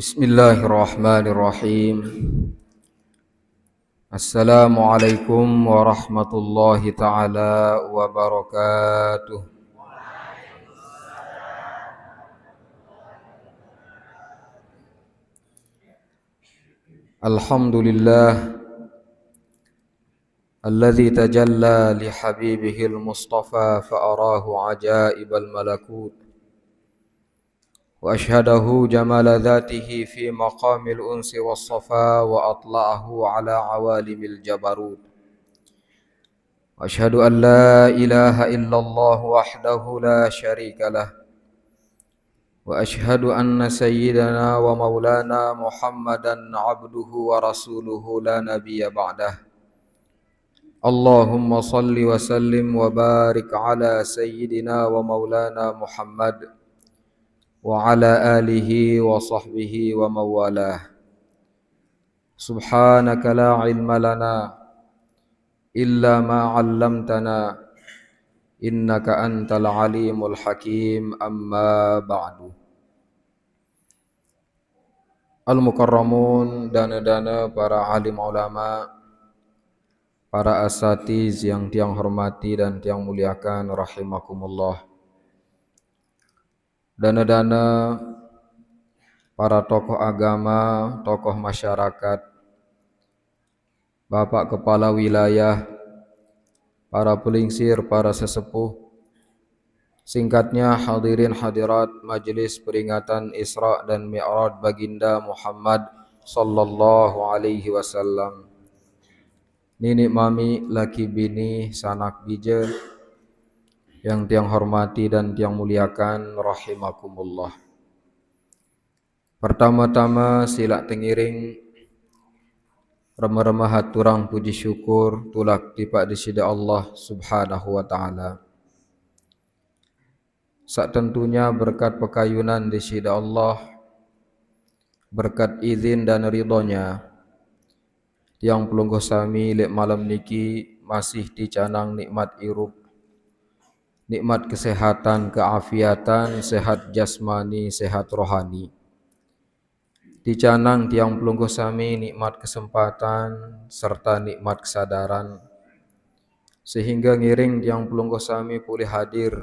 Bismillahirrahmanirrahim. Assalamualaikum warahmatullahi taala wabarakatuh. Alhamdulillah alladzi tajalla li habibihil mustafa fa'arahu ajaibal malakut وأشهده جمال ذاته في مقام الأنس والصفا وأطلعه على عوالم الجبروت وأشهد أن لا إله إلا الله وحده لا شريك له وأشهد أن سيدنا ومولانا محمدا عبده ورسوله لا نبي بعده اللهم صل وسلم وبارك على سيدنا ومولانا محمد وعلى آله وصحبه ومن والاه سبحانك لا علم لنا إلا ما علمتنا إنك أنت العليم الحكيم أما بعد Al-Mukarramun, dana-dana para alim ulama, para asatiz yang tiang hormati dan tiang muliakan rahimakumullah. Dana-dana para tokoh agama, tokoh masyarakat, bapak kepala wilayah, para pelingsir, para sesepuh, singkatnya hadirin hadirat majelis peringatan Isra dan Mi'raj baginda Muhammad sallallahu alaihi wasallam. Nini mami, laki bini, sanak bija yang tiang hormati dan tiang muliakan rahimakumullah. Pertama-tama sila tengiring remah-remah haturang puji syukur tulak tipak di sida Allah subhanahu wa ta'ala. Sak tentunya berkat pekayunan di sida Allah, berkat izin dan ridhonya, tiang pelungguh sami lek malam niki masih dicanang nikmat irup, nikmat kesehatan, keafiatan, sehat jasmani, sehat rohani. Dicanang tiang pelungguh sami nikmat kesempatan serta nikmat kesadaran, sehingga ngiring tiang pelungguh sami pulih hadir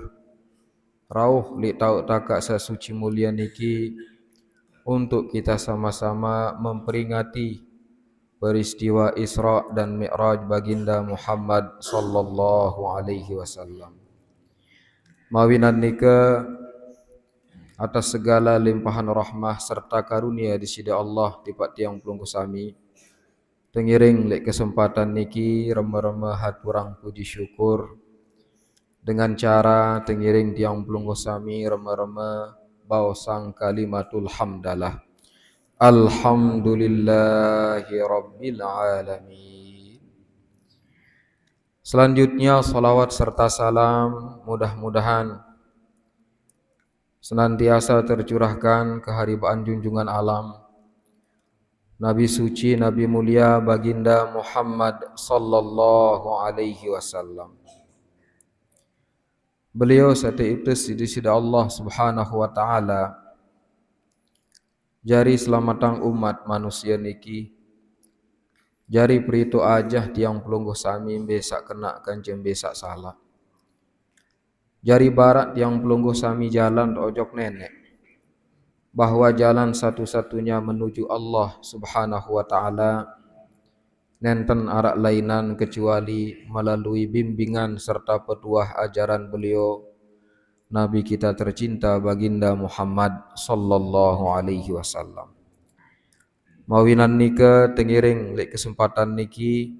rauh li tau takak sasuci mulia niki untuk kita sama-sama memperingati peristiwa Isra dan Mi'raj baginda Muhammad sallallahu alaihi wasallam. Mawinan nika atas segala limpahan rahmah serta karunia di sida Allah tipak tiang pelungguh sami, tengiring lek kesempatan niki remeh-remeh haturang puji syukur dengan cara tengiring tiang pelungguh sami remeh-remeh baosang kalimatul hamdalah. Alhamdulillahi rabbil alamin. Selanjutnya salawat serta salam mudah-mudahan senantiasa tercurahkan keharibaan junjungan alam Nabi suci, Nabi mulia baginda Muhammad sallallahu alaihi wasallam. Beliau satu ibtis di sida Allah subhanahu wa ta'ala, jari selamatang umat manusia niki, jari peritu ajah tiang pelungguh sami besak kena kanjeng besak salah. Jari barat tiang pelungguh sami jalan ojok nenek, bahwa jalan satu-satunya menuju Allah subhanahu wa ta'ala nenten arak lainan kecuali melalui bimbingan serta petuah ajaran beliau Nabi kita tercinta baginda Muhammad sallallahu alaihi wasallam. Mawinan nika tengiring lek kesempatan niki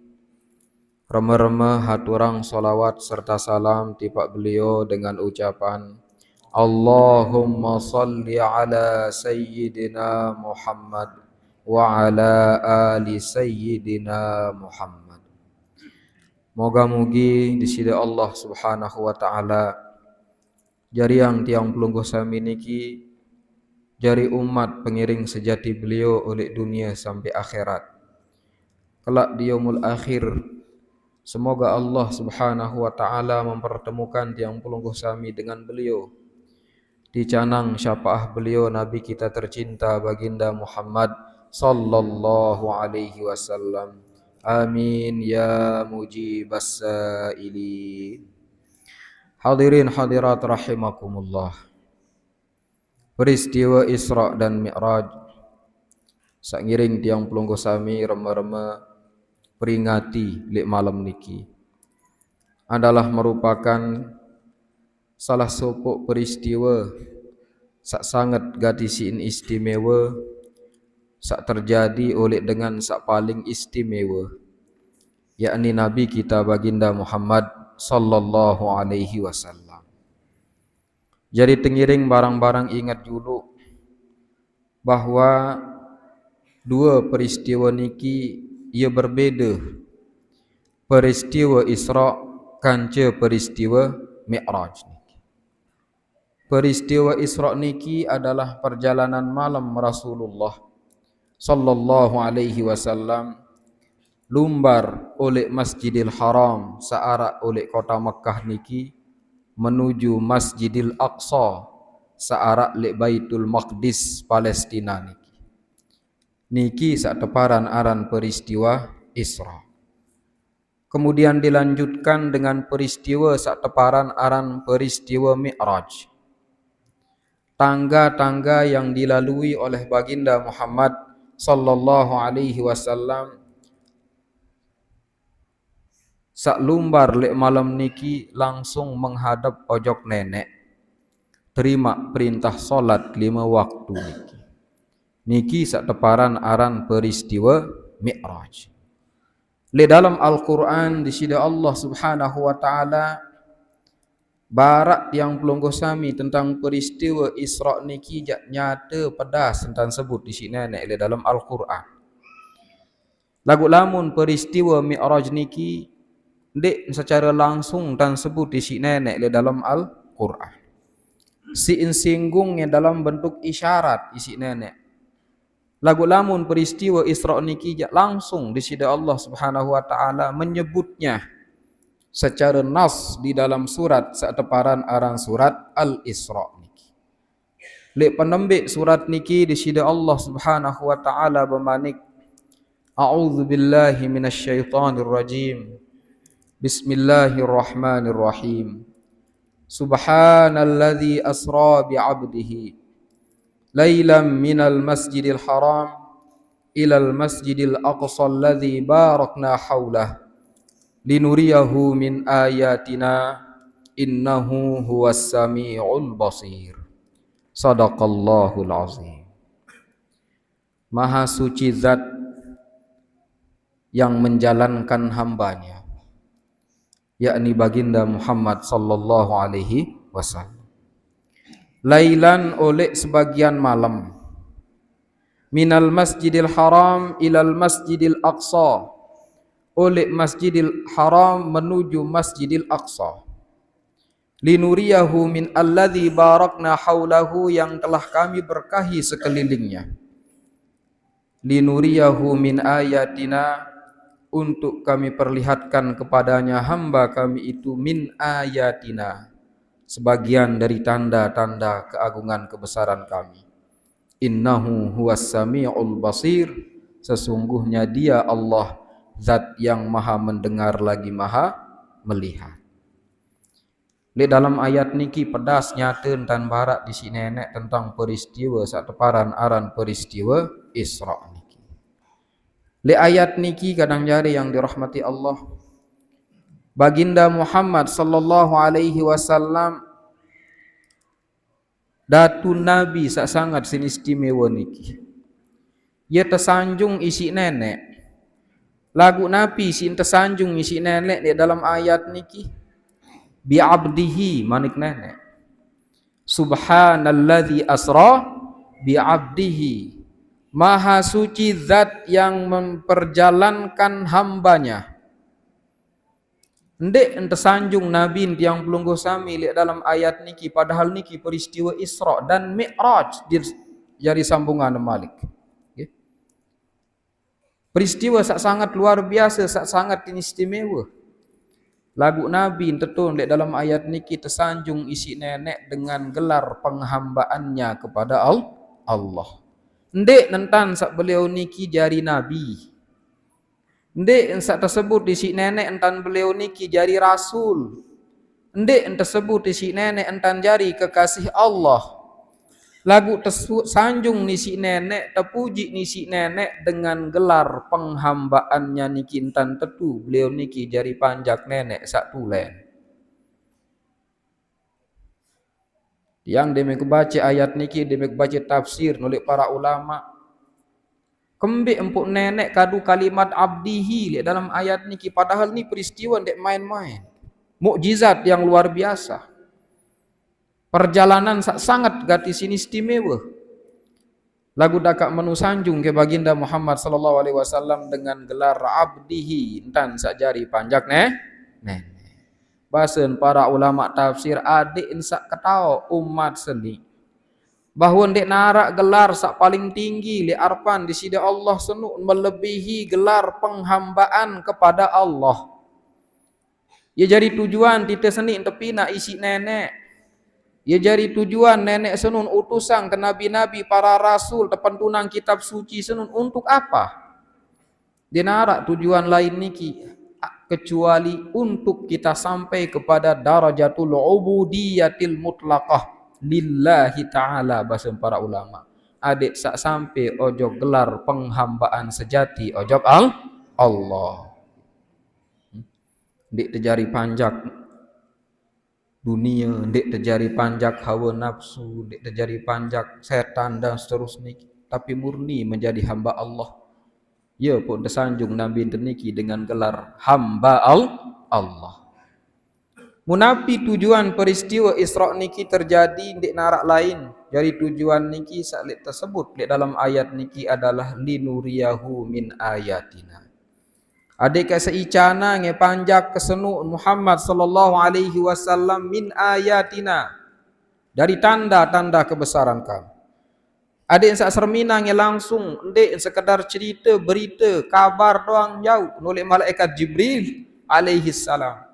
remeh-remeh haturang salawat serta salam tipak beliau dengan ucapan Allahumma salli ala sayyidina Muhammad wa ala ali sayyidina Muhammad. Moga-mogi di sida Allah subhanahu wa ta'ala jari yang tiang pelungguh sami niki jari umat pengiring sejati beliau oleh dunia sampai akhirat. Kelak di yaumul akhir, semoga Allah subhanahu wa ta'ala mempertemukan tiang pelungguh sami dengan beliau dicanang syafaah beliau Nabi kita tercinta baginda Muhammad sallallahu alaihi wasallam. Amin ya mujibas sailin. Hadirin hadirat rahimakumullah. Peristiwa Isra dan Mi'raj sangiring tiang pelungguh sami rema-rema peringati lek malam niki adalah merupakan salah satu peristiwa sak sangat gadisiin istimewa sak terjadi oleh dengan sak paling istimewa, yakni Nabi kita baginda Muhammad sallallahu alaihi wasallam. Jadi tengiring barang-barang ingat dulu bahwa dua peristiwa niki ia berbeda. Peristiwa Isra kanca peristiwa Mi'raj. Peristiwa Isra niki adalah perjalanan malam Rasulullah sallallahu alaihi wasallam lumbar oleh Masjidil Haram searah oleh kota Mekah niki menuju Masjidil Aqsa searah oleh Baitul Maqdis Palestina niki. Niki sak teparan aran peristiwa Isra. Kemudian dilanjutkan dengan peristiwa sak teparan aran peristiwa Mi'raj. Tangga-tangga yang dilalui oleh baginda Muhammad sallallahu alaihi wasallam sak lumbar lek malam niki langsung menghadap pojok nenek. Terima perintah solat 5 waktu niki. Niki sak teparan aran peristiwa Mi'raj. Di dalam Al-Quran di sini Allah Subhanahu wa taala barak yang pelungguh sami tentang peristiwa Isra niki jak nyata pedas tentang sebut di sini di dalam Al-Quran. Lagu lamun peristiwa Mi'raj niki dek secara langsung dan sebut di sini di dalam Al-Quran. Singgungnya dalam bentuk isyarat isi nenek. Lagu lamun peristiwa Isra niki langsung di sini Allah Subhanahu wa taala menyebutnya secara nas di dalam surat sateparan aran surat Al-Isra niki. Lek penembik surat niki di sini Allah Subhanahu wa taala bermanik A'udzu billahi minasyaitonir rajim. Bismillahirrahmanirrahim. Subhanalladzi asra bi'abdihi lailan minal masjidil haram ilal masjidil aqsa alladzi barakna haulah linuriyahu min ayatina innahu huwas samiul basir. Sadaqallahul azim. Maha suci zat yang menjalankan hambanya, yakni baginda Muhammad sallallahu alaihi wasallam. Lailan oleh sebagian malam, minal masjidil haram ilal masjidil aqsa, oleh masjidil haram menuju masjidil aqsa. Linuriyahu min alladzi barakna haulahu, yang telah kami berkahi sekelilingnya. Linuriyahu min ayatina, untuk kami perlihatkan kepadanya hamba kami itu min ayatina, sebagian dari tanda-tanda keagungan kebesaran kami. Innahu huwas samiul basir, sesungguhnya dia Allah zat yang maha mendengar lagi maha melihat. Di dalam ayat niki pedas nyata dan barak di sini nenek tentang peristiwa sateparan aran peristiwa Isra niki. Di ayat niki kadang jari yang dirahmati Allah, baginda Muhammad sallallahu alaihi wasallam datu nabi sak sangat sin istimewa niki. Ia tersanjung isi nenek. Lagu nabi sin tersanjung isi nenek di dalam ayat niki. Bi abdihi manik nenek. Subhanalladzi asra bi abdihi. Maha suci zat yang memperjalankan hambanya. Ndek ente sanjung Nabi yang pelungguh sami lihat dalam ayat niki, padahal niki peristiwa Isra dan Mi'raj jadi sambungan Malik. Okay. Peristiwa sangat luar biasa, sangat istimewa. Lagu Nabi tetun dek dalam ayat niki tersanjung isi nenek dengan gelar penghambaannya kepada Allah. Ndek nentan sak beliau niki jari Nabi. Ndek sak tersebut isi nenek entan beliau niki jari Rasul. Ndek tersebut isi nenek entan jari kekasih Allah. Lagu tersebut sanjung nisi nenek, terpuji nisi nenek dengan gelar penghambaannya niki entan tetu beliau niki jari panjak nenek sak tulen. Yang demek baca ayat niki, demek baca tafsir oleh para ulama. Kembik empuk nenek kadu kalimat abdihi li dalam ayat niki, padahal ni peristiwa ndek main-main. Mukjizat yang luar biasa. Perjalanan sangat gati sini istimewa. Lagu dakak menu sanjung ke baginda Muhammad sallallahu alaihi wasallam dengan gelar abdihi entan sakjari panjak nenek. Bahasan para ulama tafsir adik sak ketau umat seni bahwa ndek narak gelar sak paling tinggi li arpan di sida Allah senu melebihi gelar penghambaan kepada Allah. Ya jadi tujuan tita seni tepina isi nenek. Ya jadi tujuan nenek senun utusan ke nabi-nabi para rasul tepentunang kitab suci senun untuk apa? Dinarak tujuan lain niki kecuali untuk kita sampai kepada darajatul ubudiyatil mutlaqah lillahi ta'ala bahasa para ulama. Adik sak sampai ojo gelar penghambaan sejati ojo Allah. Dik terjari panjak dunia, dek terjadi panjak hawa nafsu, dek terjadi panjak setan dan seterusnya, tapi murni menjadi hamba Allah. Ya pun tersanjung Nabi niki dengan gelar hamba Allah. Munapi tujuan peristiwa Isra niki terjadi dek narak lain. Jadi tujuan niki saklik tersebut di dalam ayat niki adalah linuriyahu min ayatina. Adik seicana nge panjak kesenu Muhammad sallallahu alaihi wasallam min ayatina dari tanda-tanda kebesaran kami. Adik sak sermina nge langsung ndek sekedar cerita berita kabar doang jauh oleh malaikat Jibril alaihi salam.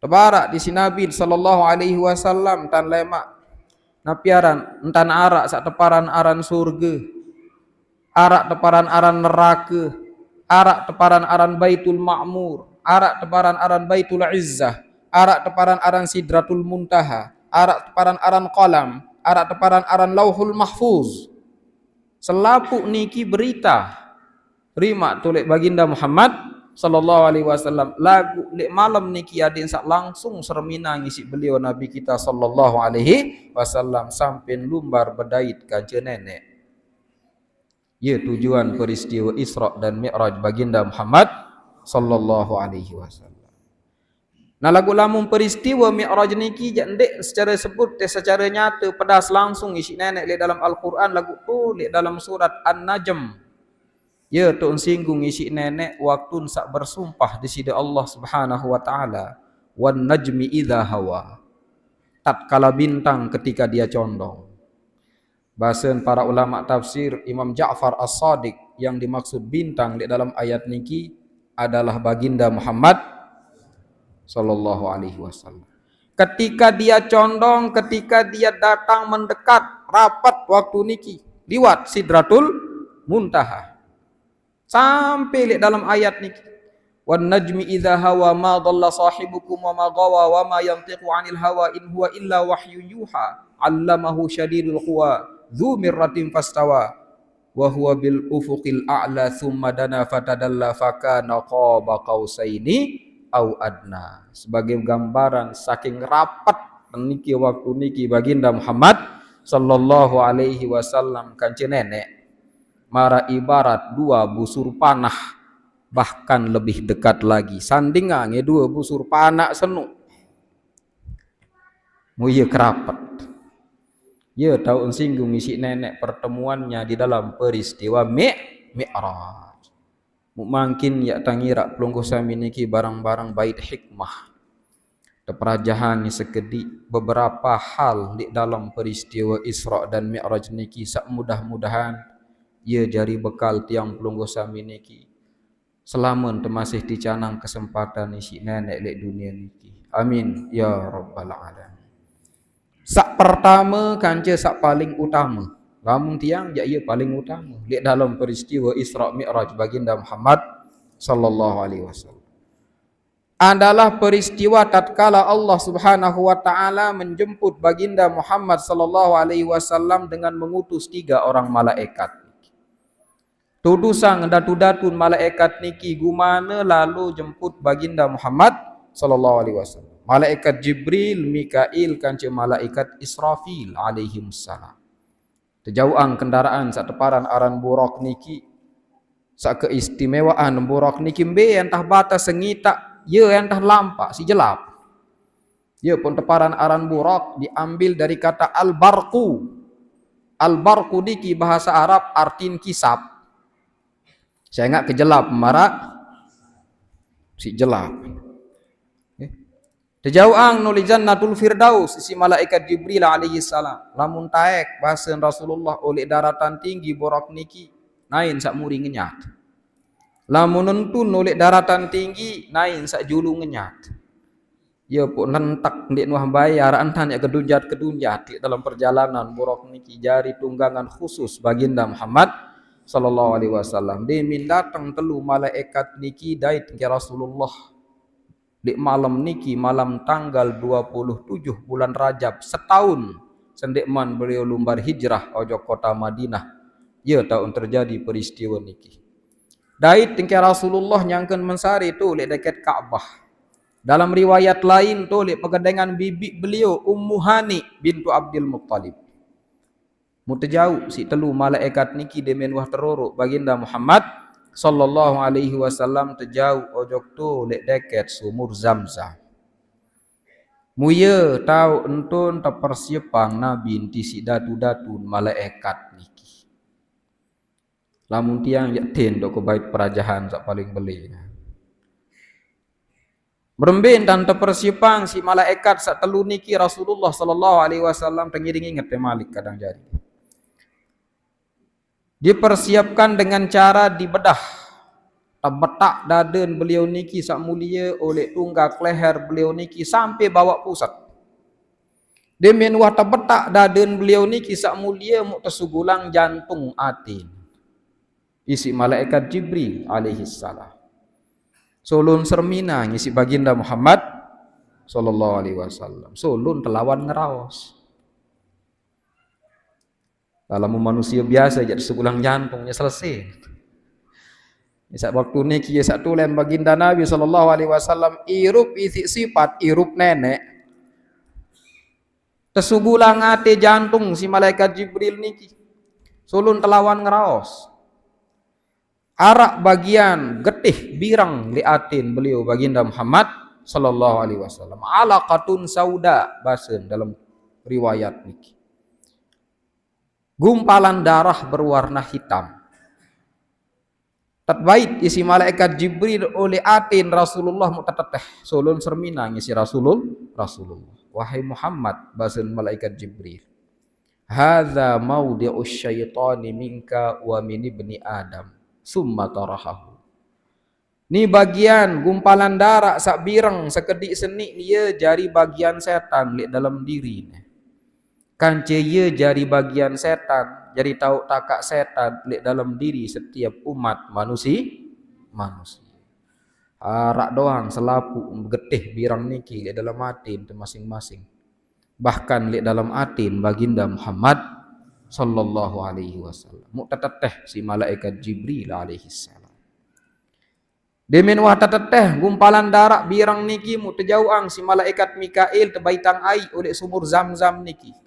Tabarak di Nabi sallallahu alaihi wasallam tan lemak napiaran entan arak sak teparan aran surga, arak teparan aran neraka, arak teparan aran Baitul Ma'mur, arak teparan aran Baitul Izzah, arak teparan aran Sidratul Muntaha, arak teparan aran Qalam, arak teparan aran Lauhul Mahfuz. Selapuk niki berita rima tulek baginda Muhammad sallallahu alaihi wasallam. Lagu lek malam niki adin sak langsung sermina ngisi beliau Nabi kita sallallahu alaihi wasallam sampai lumbar bedait kanca nenek. Ya tujuan peristiwa Isra dan Mi'raj baginda Muhammad sallallahu alaihi wasallam. Nah lagu lamun peristiwa Mi'raj niki ndek secara sebut secara nyata pedas langsung isi nenek li dalam Al-Qur'an lagu tu li dalam surat An-Najm. Ya tu singgung isi nenek waktu sak bersumpah di sida Allah Subhanahu wa taala wan najmi idza hawa. Tatkala bintang ketika dia condong. Bahasan para ulama tafsir Imam Ja'far As-Sadiq yang dimaksud bintang di dalam ayat niki adalah baginda Muhammad sallallahu alaihi wasallam. Ketika dia condong, ketika dia datang mendekat rapat waktu niki liwat Sidratul Muntaha. Sampai di dalam ayat niki wan najmi idza hawa ma dhalla sahibukum wa ma ghawa wa ma yantiqu 'anil hawa in huwa illa wahyun yuha 'allamahu syadidul quwa dzu mirratin fastawa wa huwa bil ufuqil a'la thumma dana fatadalla fakana qaba qausaini au adna. Sebagai gambaran saking rapat niki waktu niki baginda Muhammad sallallahu alaihi wasallam kanci nenek mara ibarat dua busur panah, bahkan lebih dekat lagi sandingannya dua busur panah senu muya kerapat. Ya tahu singgung isi nenek pertemuannya di dalam peristiwa Mi'raj. Mungkin ya tangira pelungguh sami niki barang-barang bait hikmah. Teperajahan ni sekedi beberapa hal di dalam peristiwa Isra dan Mi'raj niki sak mudah-mudahan ia jari bekal tiang pelungguh sami niki selamun temasih dicanang kesempatan isi nenek lek dunia niki. Amin ya rabbal alamin. Sak pertama kance sak paling utama. Lamun tiang ya ia paling utama lek dalam peristiwa Isra Mi'raj baginda Muhammad sallallahu alaihi wasallam. Adalah peristiwa tatkala Allah Subhanahu wa taala menjemput baginda Muhammad sallallahu alaihi wasallam dengan mengutus 3 orang malaikat. Tudusang datu-datun malaikat niki gumana lalu jemput baginda Muhammad sallallahu alaihi wasallam. Malaikat Jibril, Mikail kance malaikat Israfil alaihi wassalam. Tejauang kendaraan sak teparan aran buruk niki sak keistimewaan buruk niki mbe entah batas sengita ye entah lampak si jelap. Ye pun teparan aran buruk diambil dari kata al-barqu. Al-barqu niki bahasa Arab artin kisap. Saya ingat kejelap marak si jelap. Tejauang nuli jannatul firdaus isi malaikat Jibril alaihi salam. Lamun taek bahasa Rasulullah oleh daratan tinggi borok niki nain sak muri ngenyat. Lamun nentun oleh daratan tinggi nain sak julu ngenyat. Ya pun nentak ndik nuah bayar antan ya kedunjat dalam perjalanan borok niki jari tunggangan khusus baginda Muhammad sallallahu alaihi wasallam. Demin datang telu malaikat niki dait ke Rasulullah. Di malam niki malam tanggal 27 bulan Rajab setahun sendekman beliau lumbar hijrah ojo kota Madinah. Ya tahun terjadi peristiwa niki. Dait tingkah Rasulullah nyangken mensari tu lek dekat Ka'bah. Dalam riwayat lain tu lek pegedengan bibi beliau Ummu Hani bintu Abdul Muttalib. Mutajau si telu malaikat niki demen wah terorok baginda Muhammad sallallahu alaihi wasallam tejau ojok tu lek deket sumur Zamzam. Muye tau entun tepersiapang nabi inti si datu-datun malaikat niki. Lamun tiang yakin dok bait perajahan sak paling beli. Berembin dan tepersiapang si malaikat sak telu niki Rasulullah sallallahu alaihi wasallam tengiring inget Malik kadang jadi. Dipersiapkan dengan cara dibedah tebetak daden beliau niki sak mulia oleh tunggak leher beliau niki sampai bawa pusat. Demen wah tebetak daden beliau niki sak mulia muk tersugulang jantung atin. Isi malaikat Jibril alaihi salam. Solun sermina ngisi baginda Muhammad sallallahu alaihi wasallam. Solun telawan ngeraos. Kalau manusia biasa jadi segulang jantungnya selesai. Saat waktu ni kia satu lain baginda Nabi sallallahu alaihi wasallam irup isi sifat irup nenek. Tersugulang ate jantung si malaikat Jibril niki. Sulun telawan ngeraos. Arak bagian getih birang li atin beliau baginda Muhammad sallallahu alaihi wasallam. Alaqatun sauda basen dalam riwayat niki. Gumpalan darah berwarna hitam. Tatbait isi malaikat Jibril oleh atin Rasulullah mutatateh solon sermina ngisi Rasulullah. Wahai Muhammad basen malaikat Jibril. Hadza maudi'us syaitani minka wa min ibni Adam. Summa tarahahu. Ni bagian gumpalan darah sak bireng sekedik senik dia jari bagian setan lek dalam diri ni. Kance ye jari bagian setan, jadi tahu takak setan lek dalam diri setiap umat manusia. Arak doang selapu getih birang niki lek dalam atin masing-masing. Bahkan lek dalam atin baginda Muhammad sallallahu alaihi wasallam. Muktatateh si malaikat Jibril alaihi salam. Demen wah tatateh gumpalan darah birang niki mutajauang si malaikat Mikail tebaitang ai oleh sumur Zamzam niki.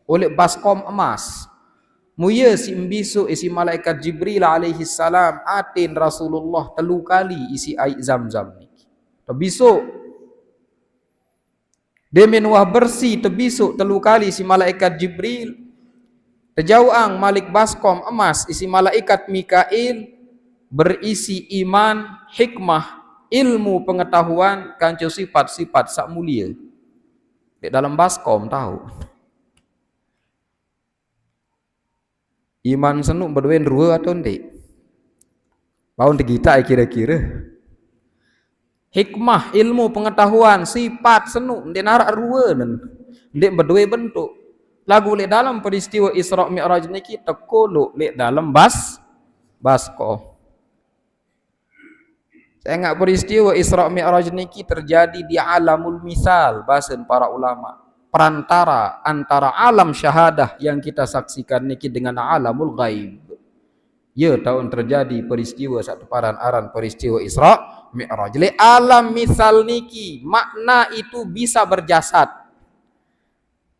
Oleh baskom emas. Muya si mbisu isi malaikat Jibril alaihi salam atin Rasulullah telu kali isi air Zamzam niki. Tebisu demen wah bersih tebisu telu kali si malaikat Jibril. Tejauang malik baskom emas isi malaikat Mikail berisi iman, hikmah, ilmu pengetahuan kancu sifat-sifat sak mulia. Di dalam baskom tahu. Iman senuk berduen dua atau ndik? Bau kita kira-kira. Hikmah, ilmu, pengetahuan, sifat, senu, ndek narak ruweun, ndek berdua bentuk. Lagu lek dalam peristiwa Isra Mi'raj niki teko lek dalam basko. Saya ingat peristiwa Isra Mi'raj niki terjadi di alamul misal, bahasan para ulama. Perantara antara alam syahadah yang kita saksikan niki dengan alamul ghaib. Ya, tahun terjadi peristiwa satu aran peristiwa Isra Mi'raj. Le alam misal niki makna itu bisa berjasad.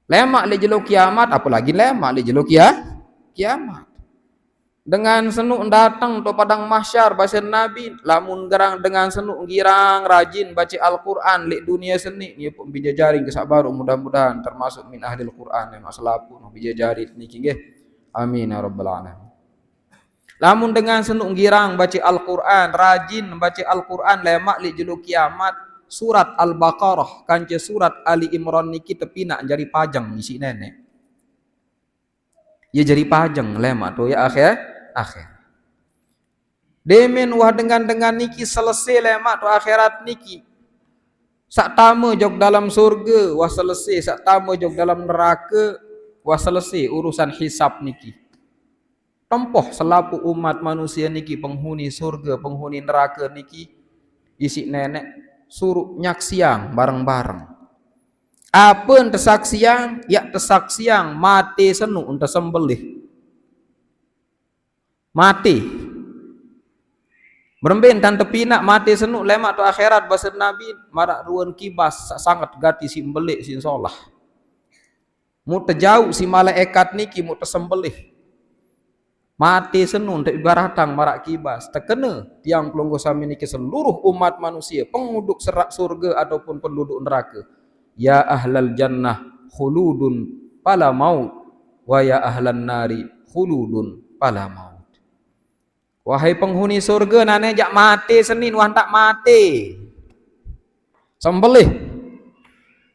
Lemak le jelo kiamat, apalagi lemak le jelo kiamat. Dengan senuk datang to padang mahsyar bahasa Nabi, lamun gerang dengan senuk girang rajin baca Al-Qur'an le dunia seni ni pun bija jaring kesabaru mudah-mudahan termasuk min ahlil Qur'an yang masalapu no bija jari niki nggih. Amin ya rabbal alamin. Lamun dengan senuk girang baca Al-Qur'an, rajin baca Al-Qur'an lemak li jelu kiamat, surat Al-Baqarah kance surat Ali Imran niki tepinak jari pajang isi nenek. Ya jari pajang lemak tu ya akhir. Demen wah dengan niki selesai lemak tu akhirat niki. Sak tama jog dalam surga wah selesai, sak tama jog dalam neraka wah selesai urusan hisab niki. Tempoh selapu umat manusia niki penghuni surga, penghuni neraka niki isi nenek suruh nyak siang bareng-bareng. Apa ente saksiang? Ya tesaksiang mati senu ente sembelih. Mati. Beremben tan tepinak mati senu lemak tu akhirat bahasa Nabi marak ruan kibas sangat gati si sembelih si solah. Mu terjauh si malaikat niki mu tersembelih. Mati senun tak ibaratang marak kibas terkena tiang pelunggu sami niki seluruh umat manusia penduduk serak surga ataupun penduduk neraka. Ya ahlal jannah khuludun pala maut wa ya ahlan nari khuludun pala maut. Wahai penghuni surga nane jak mati senin wah tak mati. Sembelih.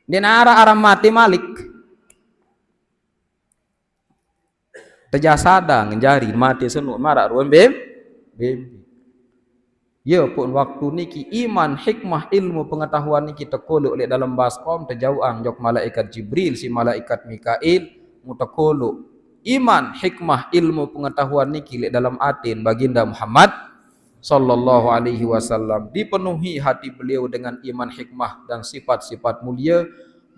Dia nara aram mati malik. Terjasada ngenjari mati senuk marak ruan bem. Ya pun waktu niki iman, hikmah, ilmu, pengetahuan niki tekolok oleh dalam baskom terjauhan jok malaikat Jibril si malaikat Mikail mutekolok. Iman, hikmah, ilmu, pengetahuan niki oleh dalam atin baginda Muhammad sallallahu alaihi wasallam dipenuhi hati beliau dengan iman, hikmah dan sifat-sifat mulia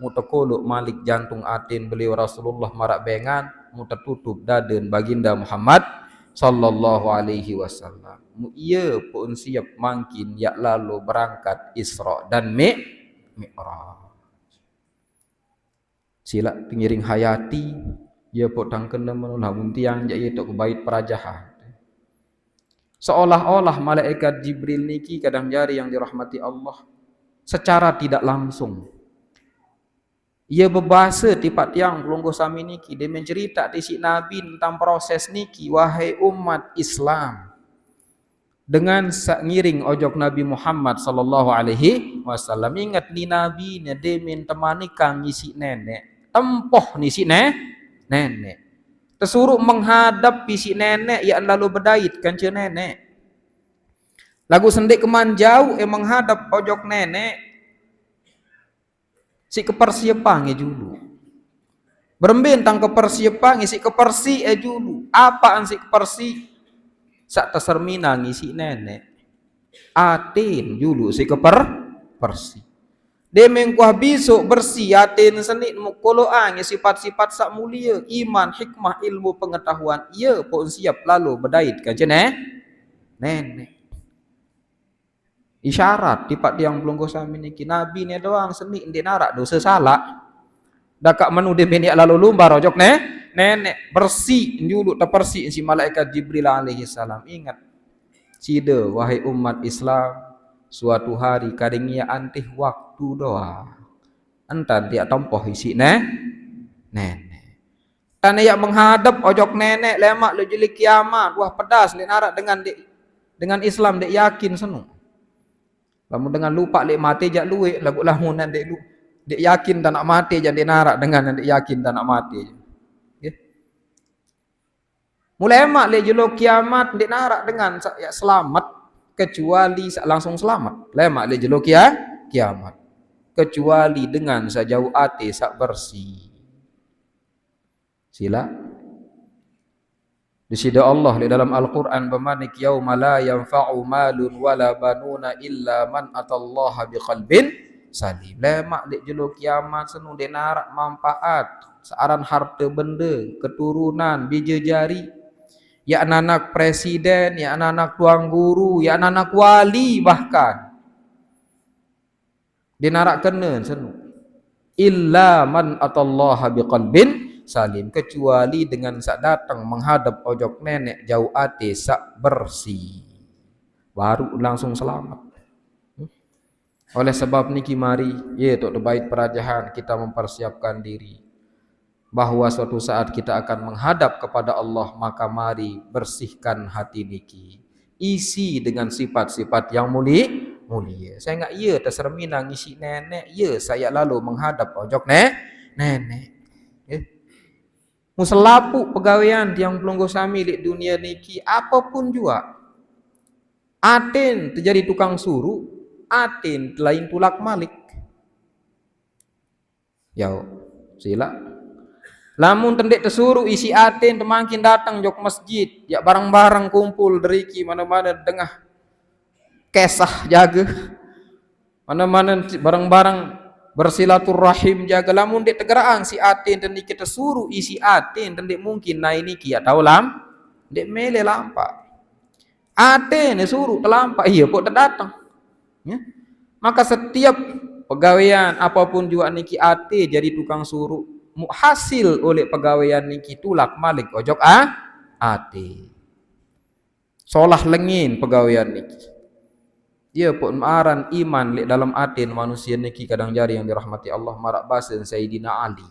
mutekolok malik jantung atin beliau Rasulullah marak bengan mutertutup daden baginda Muhammad sallallahu alaihi wasallam. Ia pun siap mangkin yak lalu berangkat Isra dan Mi'raj. Sila pengiring hayati ia pun tangkena menulah muntiang jak ia tok bait perajahan. Seolah-olah malaikat Jibril niki kadang jari yang dirahmati Allah secara tidak langsung. Ia berbahasa tipat tiang pelungguh sami niki. Dia mencerita di si Nabi tentang proses niki. Wahai umat Islam. Dengan ngiring ojok Nabi Muhammad sallallahu alaihi wasallam. Ingat ni Nabi ni dia temani kang isi nenek. Tempoh ni si nenek. Tersuruh menghadap si nenek yang lalu berdait kanca nenek. Lagu sendik keman jauh menghadap ojok nenek. Si kepersiapan dulu. Berembentang kepersiapan si kepersi dulu. Apaan si kepersi? Sak tersermina ngisi nenek. Atin dulu si kepersi. Demeng kuah besok bersih atin senit mukoloan sifat-sifat sak mulia, iman, hikmah, ilmu, pengetahuan. Ia pun siap lalu berdait kan nenek. Isyarat tipat yang belum sami niki Nabi ni doang seni ndek narak dosa salah. Dakak menu de menik lalu lumbar rojok nenek bersih dulu terpersih si malaikat Jibril alaihi salam. Ingat cida wahai umat Islam suatu hari kadang ia antih waktu doa. Entar dia tompoh isi nenek. Tane yang menghadap ojok nenek lemak lu jeli kiamat wah pedas ndek narak dengan Islam ndek yakin senu. Lamun dengan lupa lek mati jak luwe lagu lamunan dek yakin tak nak mati jak dek narak dengan dek yakin tak nak mati. Okay. Mulai mak le jelo kiamat ndik narak dengan ya selamat kecuali langsung selamat. Lemak le jelo kiamat kecuali dengan sajauh ate sak bersih. Sila di sida Allah di dalam Al-Qur'an bermanik yauma la yanfa'u malun wala banuna illa man atallaha biqalbin salim. Lemak dek jelo kiamat senu de narak manfaat searan harta benda, keturunan, bija jari, ya anak presiden, ya anak tuang guru, ya anak wali bahkan. Dia narak kena senu. Illa man atallaha biqalbin salim, kecuali dengan sak datang menghadap ojok nenek jauh ate sak bersih baru langsung selamat. Oleh sebab niki mari ye tok terbaik perajahan kita mempersiapkan diri bahwa suatu saat kita akan menghadap kepada Allah, maka mari bersihkan hati niki, isi dengan sifat-sifat yang mulia. Saya enggak ye tersermina ngisi nenek, ye saya lalu menghadap ojok nenek. Muselapu pegawaian yang pelungguh sami di dunia niki apapun juga. Atin terjadi tukang suruh, atin lain tulak malik. Yau, sila. Lamun tendek tersuruh isi atin temakin datang jok masjid, ya barang-barang kumpul deriki mana-mana dengah kesah jaga. Mana-mana barang-barang bersilaturahim jaga. Lamun dek tegeraan si atin dan kita suruh isi atin dan dek mungkin naik niki ya tahu lam dek mele lampak atin suruh terlampak iya kok terdatang ya. Maka setiap pegawaian apapun juga niki ate jadi tukang suruh hasil oleh pegawaian niki tulak malik ojok ate solah lengin pegawaian niki. Dia pun maaran iman lek dalam atin manusia niki kadang jari yang dirahmati Allah marak basen Sayyidina Ali.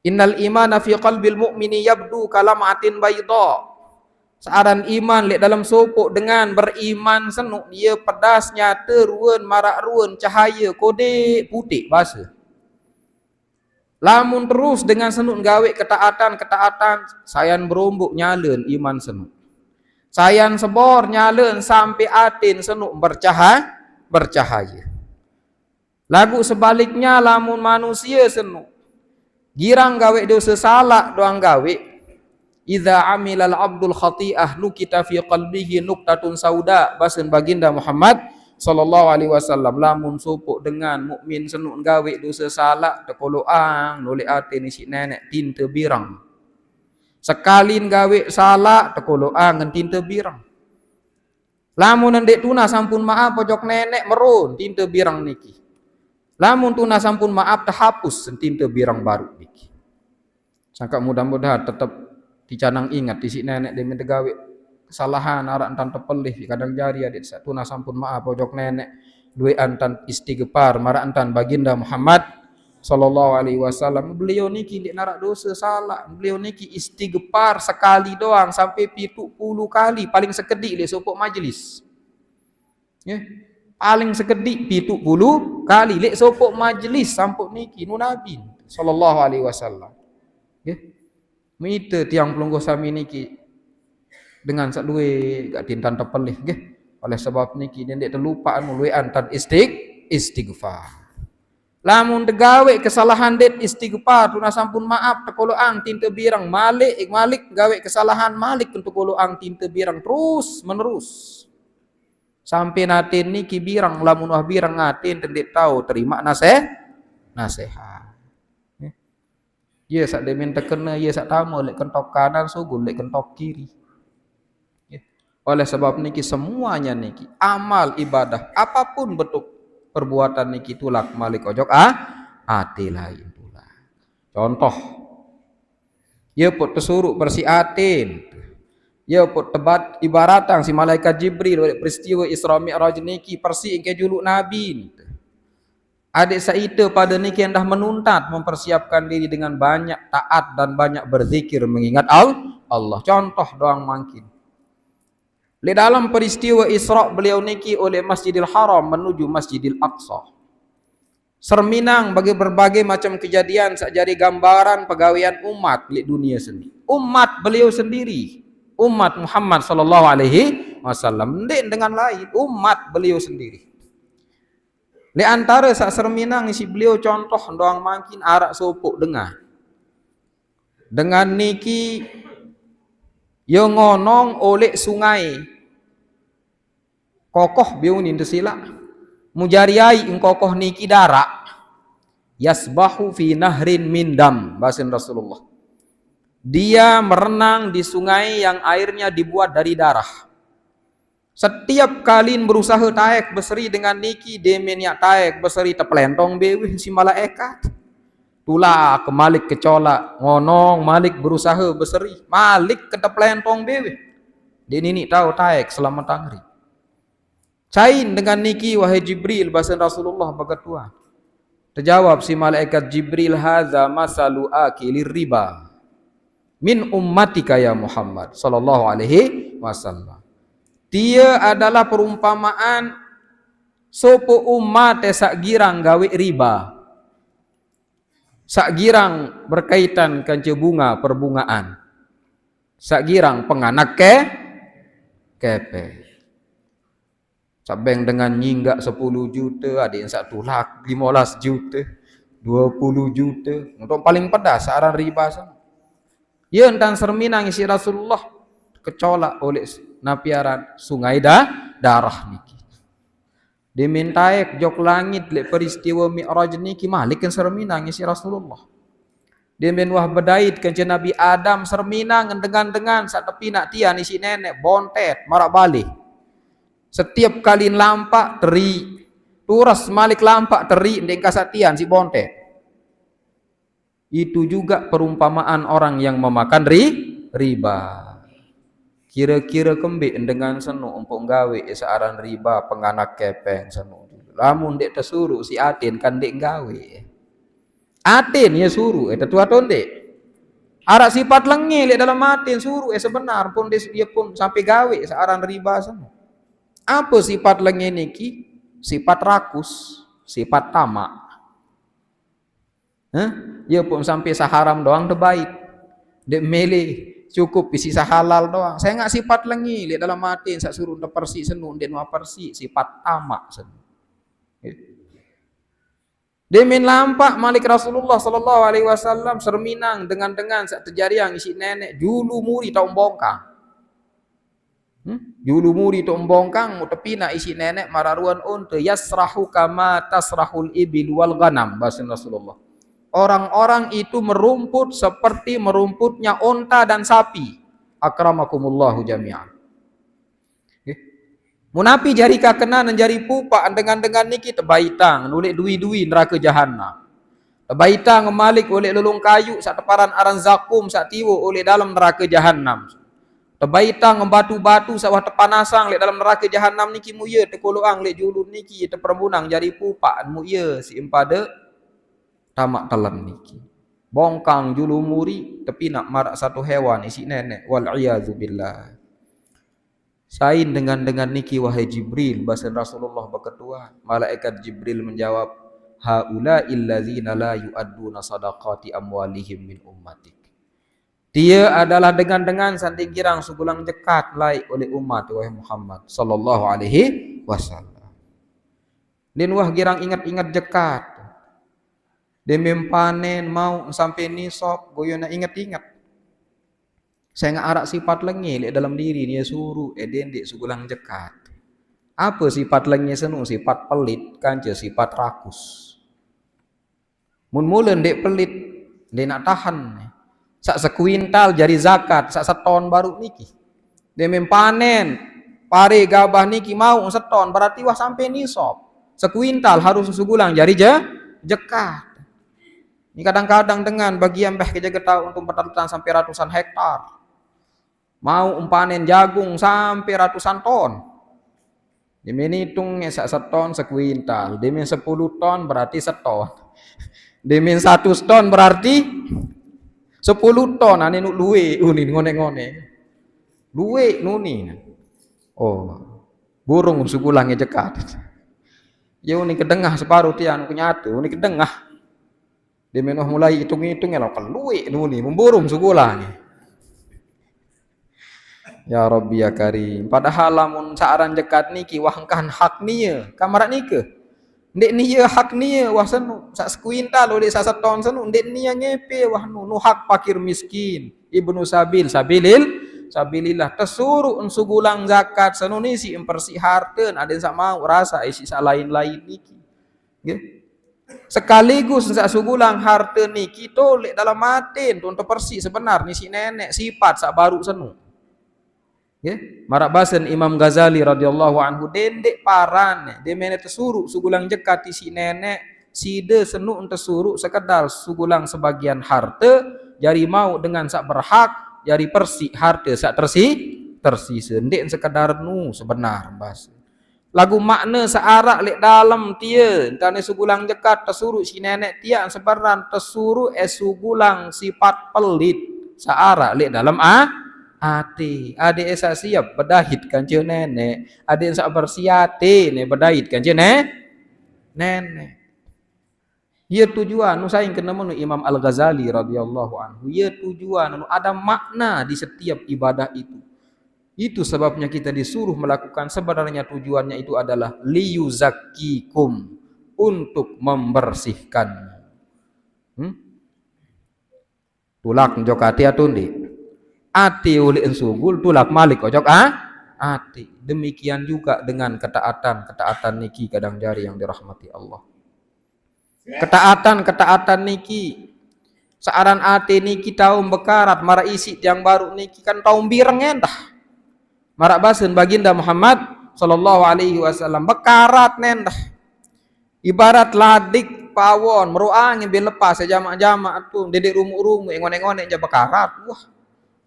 Innal imana fi qalbil mu'mini yabdu kalamatin bayda. Searan iman lek dalam sopok dengan beriman senuk dia pedasnya teruan marak ruan cahaya kode putih bahasa. Lamun terus dengan senuk gawe ketaatan sayan berombok nyalen iman senuk. Sayan sebor nyalen sampai atin senuk bercahaya. Lagu sebaliknya lamun manusia senuk girang gawe dosa salah doang gawe. Idza amilal abdul khati'ah nukita fi qalbihi nuktatun sauda, basen baginda Muhammad sallallahu alaihi wasallam. Lamun sopok dengan mukmin senuk gawe dosa salah tekoloang noleh atin isi nenek tinta birang. Sekalin gawe salah tekolo angen tinta birang. Lamun ndek tuna sampun maaf pojok nenek merun tinta birang niki. Lamun tuna sampun maaf terhapus tinta birang baru niki. Sangka mudah-mudahan tetap dicanang ingat isi nenek demi gawe kesalahan arak entan tepelih kadang jari adik tuna sampun maaf pojok nenek duwe antan istighfar marak antan baginda Muhammad sallallahu alaihi wasallam. Beliau niki ndik narak dosa salah. Beliau niki istighfar sekali doang sampai 70 kali paling sekedik le sopok majlis. Ya. Paling sekedik 70 kali lek sopok majlis sampuk niki nu nabi sallallahu alaihi wasallam. Ya. Mite tiang pelungguh sami niki dengan sak luwe gak tintan tepelih nggih. Oleh sebab niki ndik terlupa anu luwean tan istighfar. Lamun tegawe kesalahan det istighfar tuna sampun maaf tekoloang tinta birang malik gawe kesalahan malik untuk tekoloang tinta birang terus menerus sampai natin niki birang lamun wah birang ngatin tendik tahu terima nasihat. Ye sak demen tekena ye sak tamu lek kentok kanan sugul lek kentok kiri. Oleh sebab niki semuanya niki amal ibadah apapun bentuk perbuatan niki tulak malik ojok ati lain pula. Contoh, ya put tersuruh bersih atin, ya put tebat ibaratang si malaikat Jibril peristiwa Isra Mi'raj niki persi ke juluk Nabi. Adik saita pada niki hendah menuntat mempersiapkan diri dengan banyak taat dan banyak berzikir mengingat Allah. Contoh doang mungkin. Di dalam peristiwa Isra beliau niki oleh Masjidil Haram menuju Masjidil Aqsa. Serminang bagi berbagai macam kejadian sak jadi gambaran pegawaian umat di dunia sendiri. Umat beliau sendiri, umat Muhammad sallallahu alaihi wasallam, ndek dengan lain, umat beliau sendiri. Di antara sak serminang isi beliau contoh doang makin arak sopok dengan niki yo ngonong oleh sungai kokoh biunin desila mujariai kokoh niki darak yasbahu fi nahrin min dam, bahasa Rasulullah, dia merenang di sungai yang airnya dibuat dari darah. Setiap kalian berusaha taek beseri dengan niki demenyak taek beseri teplentong bewih si malaikat tulah kemalik kecolak ngonong malik berusaha beseri malik ke teplentong bewih dia nini tahu taek selamat tangri. Cain dengan niki wahai Jibril, bahasa Rasulullah bagatua. Terjawab si malaikat Jibril, hadza masalu akilir riba min ummatika ya Muhammad sallallahu alaihi wasallam. Dia adalah perumpamaan sopo umat sak girang gawe riba. Sak girang berkaitan kance bunga perbungaan. Sak girang penganak kepe. Sabeng dengan nyinggak 10 juta, ada yang 1 lak 15 juta, 20 juta. Untuk paling pedas saran riba sana. Ya entan serminang isi Rasulullah kecolak oleh napiaran sungai darah niki. Dimintai jok langit le peristiwa Mi'raj niki malik kan serminang isi Rasulullah. Dia wah bedait kan Nabi Adam serminang dengan sak tepi nak tian isi nenek bontet marak balik. Setiap kali lampak teri, turas malik lampak teri ndeng kasatian si bontet. Itu juga perumpamaan orang yang memakan riba. Kira-kira kembik dengan senu umpuk gawe searan riba penganak kepeng senu. Lamun dek tersuruh si Atin kan dek gawe. Atin ya suruh tua tonde. Arak sifat lengi lihat dalam Atin suruh sebenar pun dia pun sampai gawe searan riba senu. Apa sifat lengi niki? Sifat rakus, sifat tamak. Ya pun sampai saharam doang terbaik. Dek milih cukup isi sahalal doang. Saya nggak sifat lengi lihat dalam hati saya suruh persi senu den persi sifat tamak senu. Demin lampak malik Rasulullah sallallahu alaihi wasallam serminang dengan sak terjadi yang isi nenek julu muri tau bongkang. Julu muri tau bongkang mutepina isi nenek mararuan unta yasrahu kama tasrahul ibil wal ghanam, bahasa Rasulullah. Orang-orang itu merumput seperti merumputnya unta dan sapi. Akramakumullahu jami'an. Munapi jari kakena dan jari pupa dengan niki tebaitang nulik dui-dui neraka jahannam. Tebaitang ngemalik oleh lulung kayu sak teparan aran zakum sak tiwo oleh dalam neraka jahannam. Tebaitang ngebatu-batu sawah tepanasang lek dalam neraka jahannam niki muye tekoloang lek julun niki tepermunang jari pupa muye si empade tamak telan niki. Bongkang julu muri tapi nak marak satu hewan isi nenek wal iyadzu billah. Sain dengan niki wahai Jibril, bahasa Rasulullah berketua. Malaikat Jibril menjawab, haula illadzina la yu'adduna sadaqati amwalihim min ummatik. Dia adalah dengan santi girang sugulang jekat lai oleh umat wahai Muhammad sallallahu alaihi wasallam. Dan wah girang ingat-ingat jekat. Dia mempanen mau sampai nisab goyona ingat-ingat. Saya nggak arak sifat lengi lihat dalam diri dia suruh dek sugulang jekat. Apa sifat lengi senu? Sifat pelit kance sifat rakus. Mun mulen dek pelit dia nak tahan. Sak sekuintal jari zakat, sak seton baru niki. Dia mempanen pare gabah niki mau seton berarti wah sampai nisab. Sekuintal harus sugulang jari jekat. Ini kadang-kadang dengan bagian beh kejaga tahu untuk pertanian sampai ratusan hektar. Mau panen jagung sampai ratusan ton. Dimin hitung sak seton sekuintal. Dimin 10 ton berarti seton. Dimin 1 ton berarti 10 ton. Ane nuk luwe unin ngone-ngone. Luwe nuni. Oh, burung sugulange jekat. Ya uni kedengah separuh tian kunyatu uni kedengah. Dia menoh mulai hitung-hitung ya lakukan luik nuni memburung segula ni. Ya Rabbi ya Karim. Padahal lamun saaran jekat niki wahkan hak niya kamarat nika. Ndek niya hak niya wah senu sak sekuintal oleh sak seton senu ndek niya ngepe wah nu hak fakir miskin. Ibnu sabilillah tesuruh sugulang zakat senu ni si empersi harteun ada sak mau rasa isi sak lain-lain niki. Nggih. Sekaligus sak sugulang harteun niki tolek dalam matin untuk persi sebenar ni si nenek sifat sak baru senu. Nggih. Marak basen Imam Ghazali radhiyallahu anhu dendek paran de mene tesuruh sugulang jekat si nenek side senu tesuruh sekedar sugulang sebagian harta jari mau dengan sak berhak jari persi harta sak tersi sendek sekedar nu sebenar bas lagu makna searak lek dalam tia entane sugulang jekat tesuruh si nenek tia sebenar tesuruh sugulang sifat pelit searak lek dalam ati ade esa siap bedahit kanjeng nenek ade sak bersiate ne bedahit kanjeng nenek. Ia tujuan nu saing kena menu Imam Al-Ghazali radhiyallahu anhu. Ia tujuan nu ada makna di setiap ibadah itu. Itu sebabnya kita disuruh melakukan sebenarnya tujuannya itu adalah liyuzakkikum untuk membersihkan. Tulak njok ati atundi. Ati uli ensugul tulak malik ojok ati. Demikian juga dengan ketaatan niki kadang jari yang dirahmati Allah. Ketaatan niki searan ati niki taum bekarat mara isi yang baru niki kan taum bireng endah. Marak basen baginda Muhammad sallallahu alaihi wasallam bekarat nendah. Ibarat ladik pawon meruang yang lepas sejamak-jamak tu dedek rumu-rumu engon-engon aja bekarat. Wah.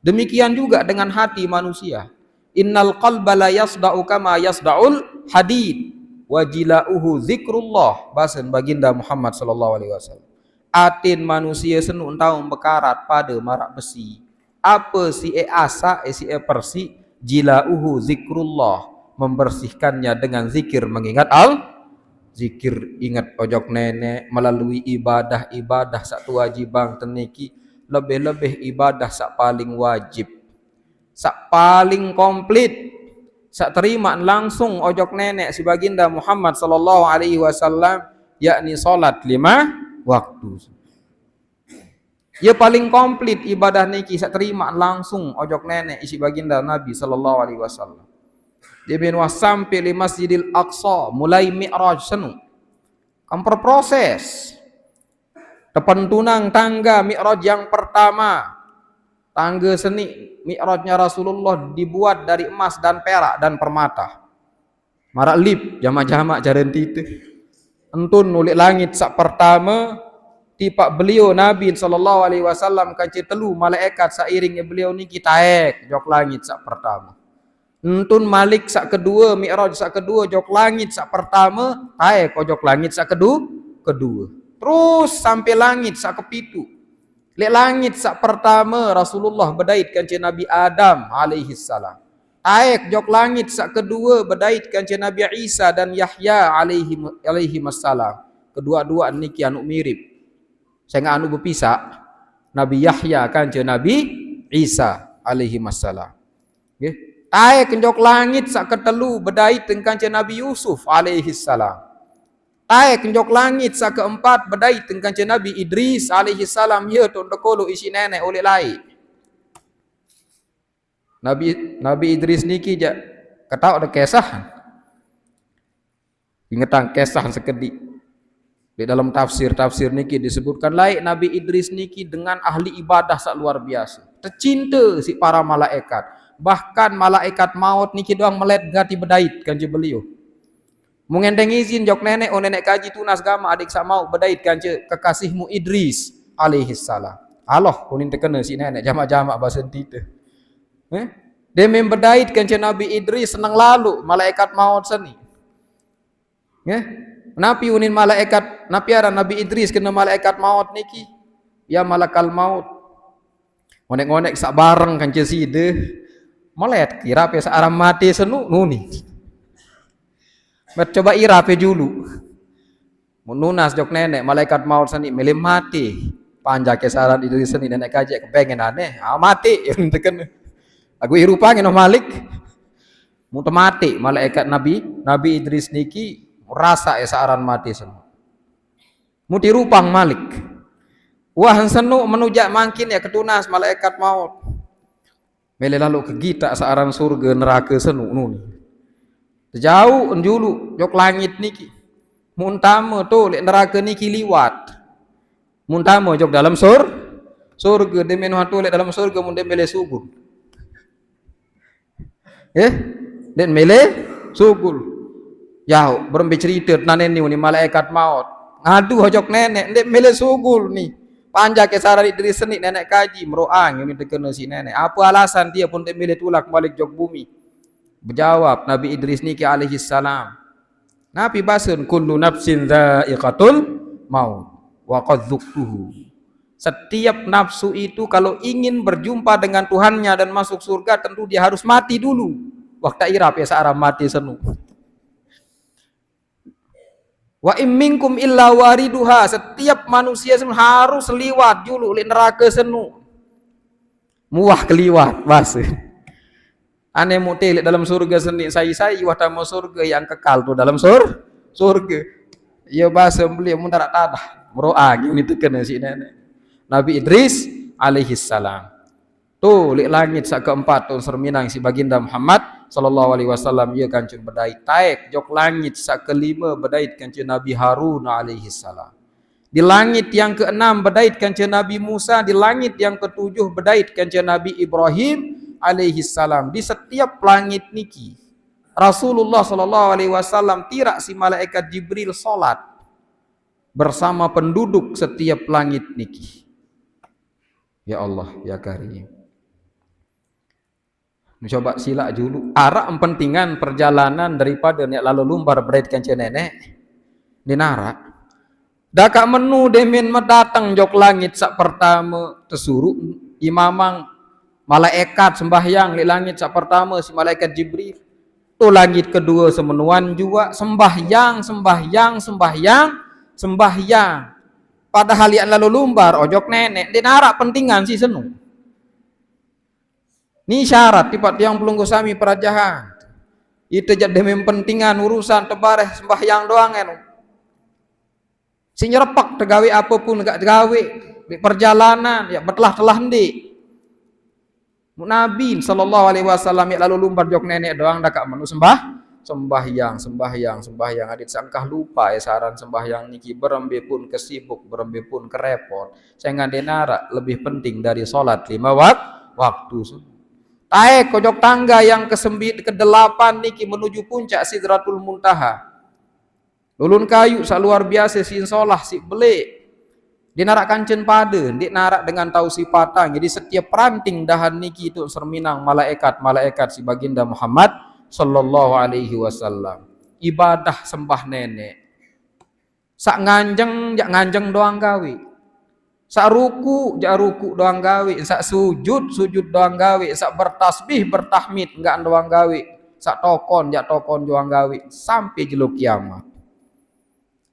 Demikian juga dengan hati manusia. Innal qalba la yasda'u kama yasda'ul hadid. Wajilauhu zikrullah basen baginda Muhammad sallallahu alaihi wasallam. Atin manusia senu tahu bekarat pada marak besi. Apa si asa si persi jilauhu zikrullah membersihkannya dengan zikir mengingat zikir ingat ojok nenek melalui ibadah sak wajibang teniki lebih-lebih ibadah sak paling wajib sak paling komplit sak terima langsung ojok nenek si baginda Muhammad sallallahu alaihi wasallam yakni salat 5 waktu. Ya paling komplit ibadah niki sak terima langsung ojok nenek isi baginda Nabi sallallahu alaihi wasallam. Dia bin sampai di Masjidil Aqsa mulai Mi'raj senu. Kamper proses. Depan tunang tangga Mi'raj yang pertama. Tangga seni Mi'rajnya Rasulullah dibuat dari emas dan perak dan permata. Marak lip jamak-jamak jaren tite. Entun nulik langit sak pertama tipak beliau Nabi sallallahu alaihi wasallam kaci telu malaikat sairingnya beliau ni kita jok langit sak pertama. Entun malik sak kedua Mi'raj sak kedua jok langit sak pertama taek jok langit sak kedua. Terus sampai langit sak kepitu. Lek langit sak pertama Rasulullah bedait kanci Nabi Adam alaihi salam. Taek jok langit sak kedua bedait kanci Nabi Isa dan Yahya alaihi salam. Kedua-dua niki anu mirip. Saya anu berpisah Nabi Yahya kanci Nabi Isa alaihi salam. Nggih. Taek kenjok langit sak ketelu bedait kanci Nabi Yusuf alaihi salam. Taek kenjok langit sak keempat bedait kanci Nabi Idris alaihi salam ye tu ndekolo isi nenek oleh lai. Nabi Idris niki ja ketau ada kisah. Ingetang kisah sekedik. Di dalam tafsir niki disebutkan laik Nabi Idris niki dengan ahli ibadah sak luar biasa. Tercinta si para malaikat. Bahkan malaikat maut niki doang melet gati bedait kanji beliau. Mengendeng izin jok nenek nenek kaji tunas gama adik sak mau bedait kanji kekasihmu Idris alaihi salam. Allah kunin terkena si nenek jamak-jamak bahasa tite. Dia membedait kanji Nabi Idris senang lalu malaikat maut seni. Nabi unin malaikat, nabi ada Nabi Idris kena malaikat maut niki. Ya malakal maut. Ngonek-ngonek sak bareng kanci side. Melet kira pe searam mati senu nuni. Coba irape dulu. Menunas jok nenek malaikat maut seni melim mati. Panjak kesaran itu seni nenek kaji kepengen aneh. Mati yang teken. Aku irupangin no Malik. Muntah mati malaikat Nabi Idris niki rasa esaran mati senu. Muti rupang Malik. Wah senu menujak mangkin ya ketunas malaikat maut. Mele lalu ke kita searan surga neraka senu nun. Jauh enjulu jok langit niki. Muntama tuh lek neraka niki liwat. Muntama jok dalam surga demen hatu lek dalam surga mun mele subur. Dan mele sugul. Yau berembe cerita nanen ni malaikat maut. Ngadu hojok nenek ndek mele sugul nih. Panjak kesaran dari seni nenek kaji meroang yang dikena si nenek. Apa alasan dia pun ndek mele tulak balik jok bumi? Berjawab Nabi Idris niki alaihi salam. Nabi basun kullu nafsin dha'iqatul maut wa qad dzuktuhu. Setiap nafsu itu kalau ingin berjumpa dengan Tuhannya dan masuk surga tentu dia harus mati dulu. Waktu irap ya searah mati senu. Wa imminkum illa wariduha. Setiap manusia harus liwat dulu li neraka senu. Muah keliwat bas. Ane mutelik dalam surga seni saya wata mau surga yang kekal tuh dalam surga. Ya bahasa beliau muntarak tadah. Meroa ini tekan si nenek. Nabi Idris alaihi salam. Tuh li langit sak keempat tuh serminang si baginda Muhammad sallallahu alaihi wasallam ia kancun bedait taek jok langit sak kelima bedait kancun Nabi Harun alaihi salam. Di langit yang keenam bedait kancun Nabi Musa, di langit yang ketujuh bedait kancun Nabi Ibrahim alaihi salam. Di setiap langit niki Rasulullah sallallahu alaihi wasallam tirak si malaikat Jibril salat bersama penduduk setiap langit niki. Ya Allah ya Karim. Mencoba silak dulu arak empentingan perjalanan daripada nek lalu lumbar beredkan nenek di narak daka menu demin mendatang jok langit sak pertama tesuruh imamang malaikat sembahyang di langit sak pertama si malaikat Jibril tu langit kedua semenuan juga sembahyang padahal yang lalu lumbar ojok nenek di narak pentingan si senu. Ini syarat tipat yang pelunggu sami perajahan. Itu jadi mempentingan urusan tebareh sembahyang doang enu. Si nyerepak tegawe apapun enggak tegawe di perjalanan ya betelah hendi. Nabi sallallahu alaihi wasallam ya lalu lumbar jok nenek doang dak menu sembahyang adit sangkah lupa ya saran sembahyang niki berembe pun kesibuk berembe pun kerepot. Saya ngadenara lebih penting dari salat 5 waktu. Taek kojok tangga yang ke-8 niki menuju puncak Sidratul Muntaha. Lulun kayu sak luar biasa sin solah si bele. Dia narak kancen pada, dia narak dengan tau si patang. Jadi setiap peranting dahan niki itu serminang malaikat si baginda Muhammad sallallahu alaihi wasallam. Ibadah sembah nenek. Sak nganjeng doang gawe. Sak ruku doang gawe, sak sujud doang gawe, sak bertasbih bertahmid enggak doang gawe, sak tokon doang gawe sampai jeluk kiamat.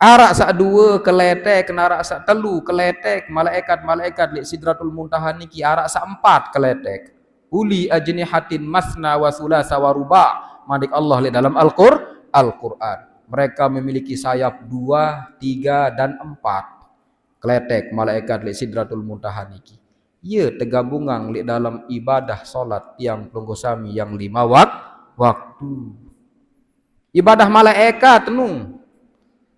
Arak sak 2 keletek, arak sak 3 keletek, malaikat li Sidratul Muntaha niki arak sak 4 keletek. Uli ajnihatin masna wa sulasa wa ruba. Madik Allah li dalam Al-Qur'an. Mereka memiliki sayap 2, 3 dan 4. Kletek malaikat li Sidratul Muntaha niki. Ia tergabungan li dalam ibadah solat yang pelunggu sami yang 5 waktu. Ibadah malaikat nu.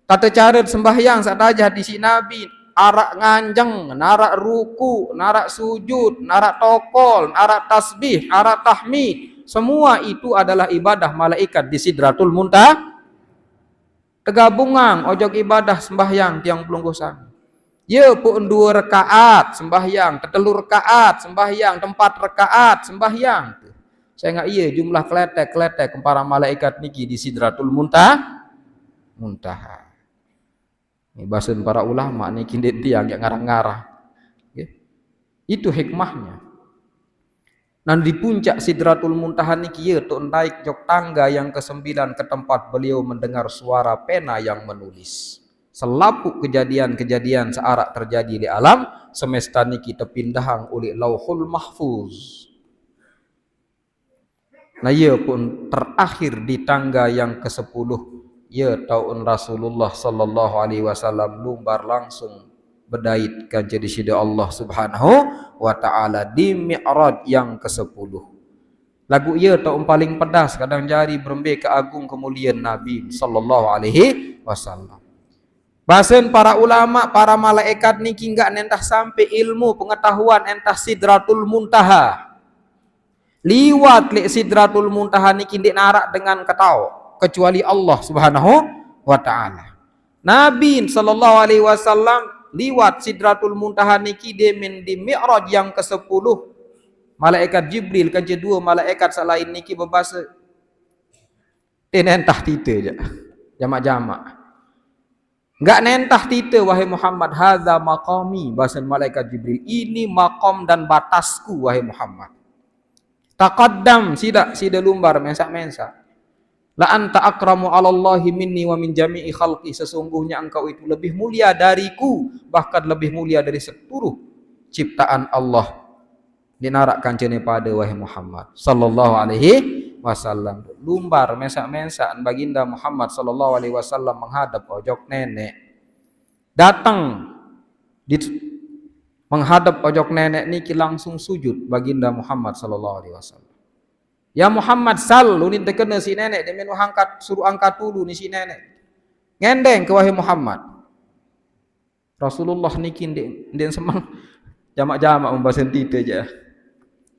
Tata cara sembahyang satajah di si Nabi arak nganjeng, narak ruku, narak sujud, narak tokol, narak tasbih, narak tahmid. Semua itu adalah ibadah malaikat di Sidratul Muntaha. Tergabungan ojok ibadah sembahyang tiang pelunggu sami. Ya pun 2 rakaat sembahyang, 3 rakaat sembahyang, 4 rakaat sembahyang. Saya enggak iya jumlah kletek para malaikat niki di Sidratul Muntaha. Ini bahasan para ulama niki tiang yang ngarang-ngarang. Itu hikmahnya. Nan di puncak Sidratul Muntaha niki ye tok naik jok tangga yang ke-9 ke tempat beliau mendengar suara pena yang menulis. Selapuk kejadian-kejadian searak terjadi di alam semesta niki tepindahang oleh Lauhul Mahfuz. Nah ia pun terakhir di tangga yang ke-10 ya tahun Rasulullah sallallahu alaihi wasallam lumbar langsung berdait kan jadi sida Allah Subhanahu wa taala di Mi'raj yang ke-10. Lagu ia tahun paling pedas kadang jari berembe ke agung kemuliaan Nabi sallallahu alaihi wasallam. Bahasan para ulama, para malaikat niki enggak nentah sampai ilmu pengetahuan entah Sidratul Muntaha. Liwat li Sidratul Muntaha niki ndik narak dengan ketau kecuali Allah Subhanahu wa taala. Nabi sallallahu alaihi wasallam liwat Sidratul Muntaha niki di Mi'raj yang ke-10. Malaikat Jibril kan dua malaikat selain niki berbahasa nentah tita je. Jamak-jamak. Enggak nentah tita wahai Muhammad, hadza maqami, bahasa malaikat Jibril, ini maqam dan batasku wahai Muhammad. Taqaddam sida lumbar mensa-mensa. La anta akramu 'alallahi minni wa min jami'i khalqi, sesungguhnya engkau itu lebih mulia dariku, bahkan lebih mulia dari seluruh ciptaan Allah. Dinarak kancane pada wahai Muhammad sallallahu alaihi wasallam. Lumbar mensa-mensa baginda Muhammad sallallahu alaihi wasallam menghadap ojok nenek. Datang menghadap ojok nenek niki langsung sujud baginda Muhammad sallallahu alaihi wasallam. Ya Muhammad sal, lu ni terkena si nenek, dia menu angkat, suruh angkat dulu ni si nenek. Ngendeng ke wahai Muhammad. Rasulullah niki ndek semang jamak-jamak membahas tita je.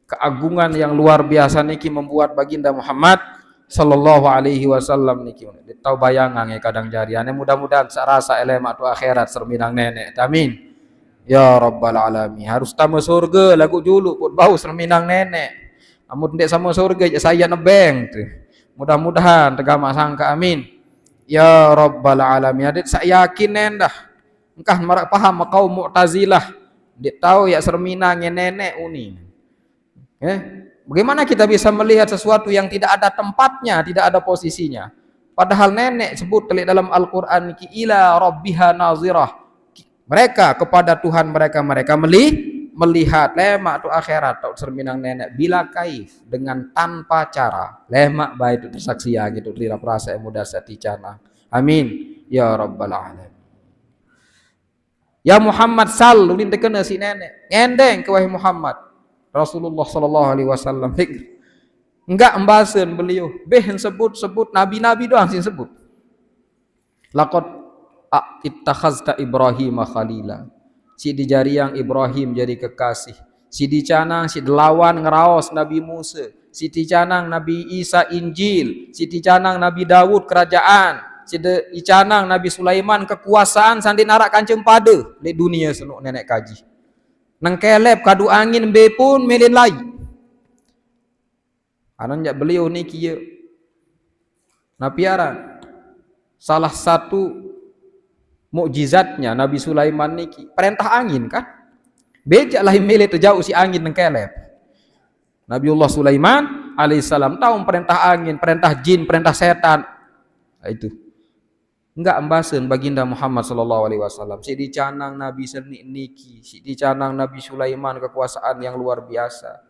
Keagungan yang luar biasa niki membuat baginda Muhammad sallallahu alaihi wasallam niki tahu bayangan ya kadang jariane mudah-mudahan sarasa elemak tu akhirat serminang nenek. Amin. Ya rabbal alamin. Harus tamu surga lagu julu put bau serminang nenek. Amun ndek sama surga saya nebeng tu. Mudah-mudahan tegama sangka amin. Ya rabbal alamin. Adik saya yakin nendah. Engkah marak paham kaum Mu'tazilah. Ndek tahu ya serminang nenek uni. Bagaimana kita bisa melihat sesuatu yang tidak ada tempatnya, tidak ada posisinya? Padahal nenek sebut telik dalam Al-Qur'an ki ila rabbiha nazirah. Mereka kepada Tuhan mereka melihat lemak tu akhirat tak cerminang nenek bila kaif dengan tanpa cara lemak baik tu tersaksian gitu tira perasa mudah saticana amin ya rabbal alamin. Ya Muhammad sal ulin tekena si nenek ngendeng ke wahai Muhammad. Rasulullah sallallahu alaihi wasallam enggak embasen beliau beh sebut nabi-nabi doang sih sebut. Laqad ittakhazta Ibrahim khalila. Si dijariang Ibrahim jadi kekasih. Si dicanang si delawan ngeraos Nabi Musa. Si dicanang Nabi Isa Injil. Si dicanang Nabi Dawud kerajaan. Si dicanang Nabi Sulaiman kekuasaan sandi narak kancem pada di dunia senuk nenek kaji. Nang kelep kadu angin be pun melin lai. Anan jak beliau ni kieu. Napiaran. Salah satu mukjizatnya Nabi Sulaiman niki perintah angin kan bejak lah mele terjauh si angin nang kelep. Nabiullah Sulaiman alaihissalam tahu perintah angin, perintah jin, perintah setan. Itu enggak embasen baginda Muhammad sallallahu alaihi wasallam. Si dicanang Nabi sernik niki, si dicanang Nabi Sulaiman kekuasaan yang luar biasa.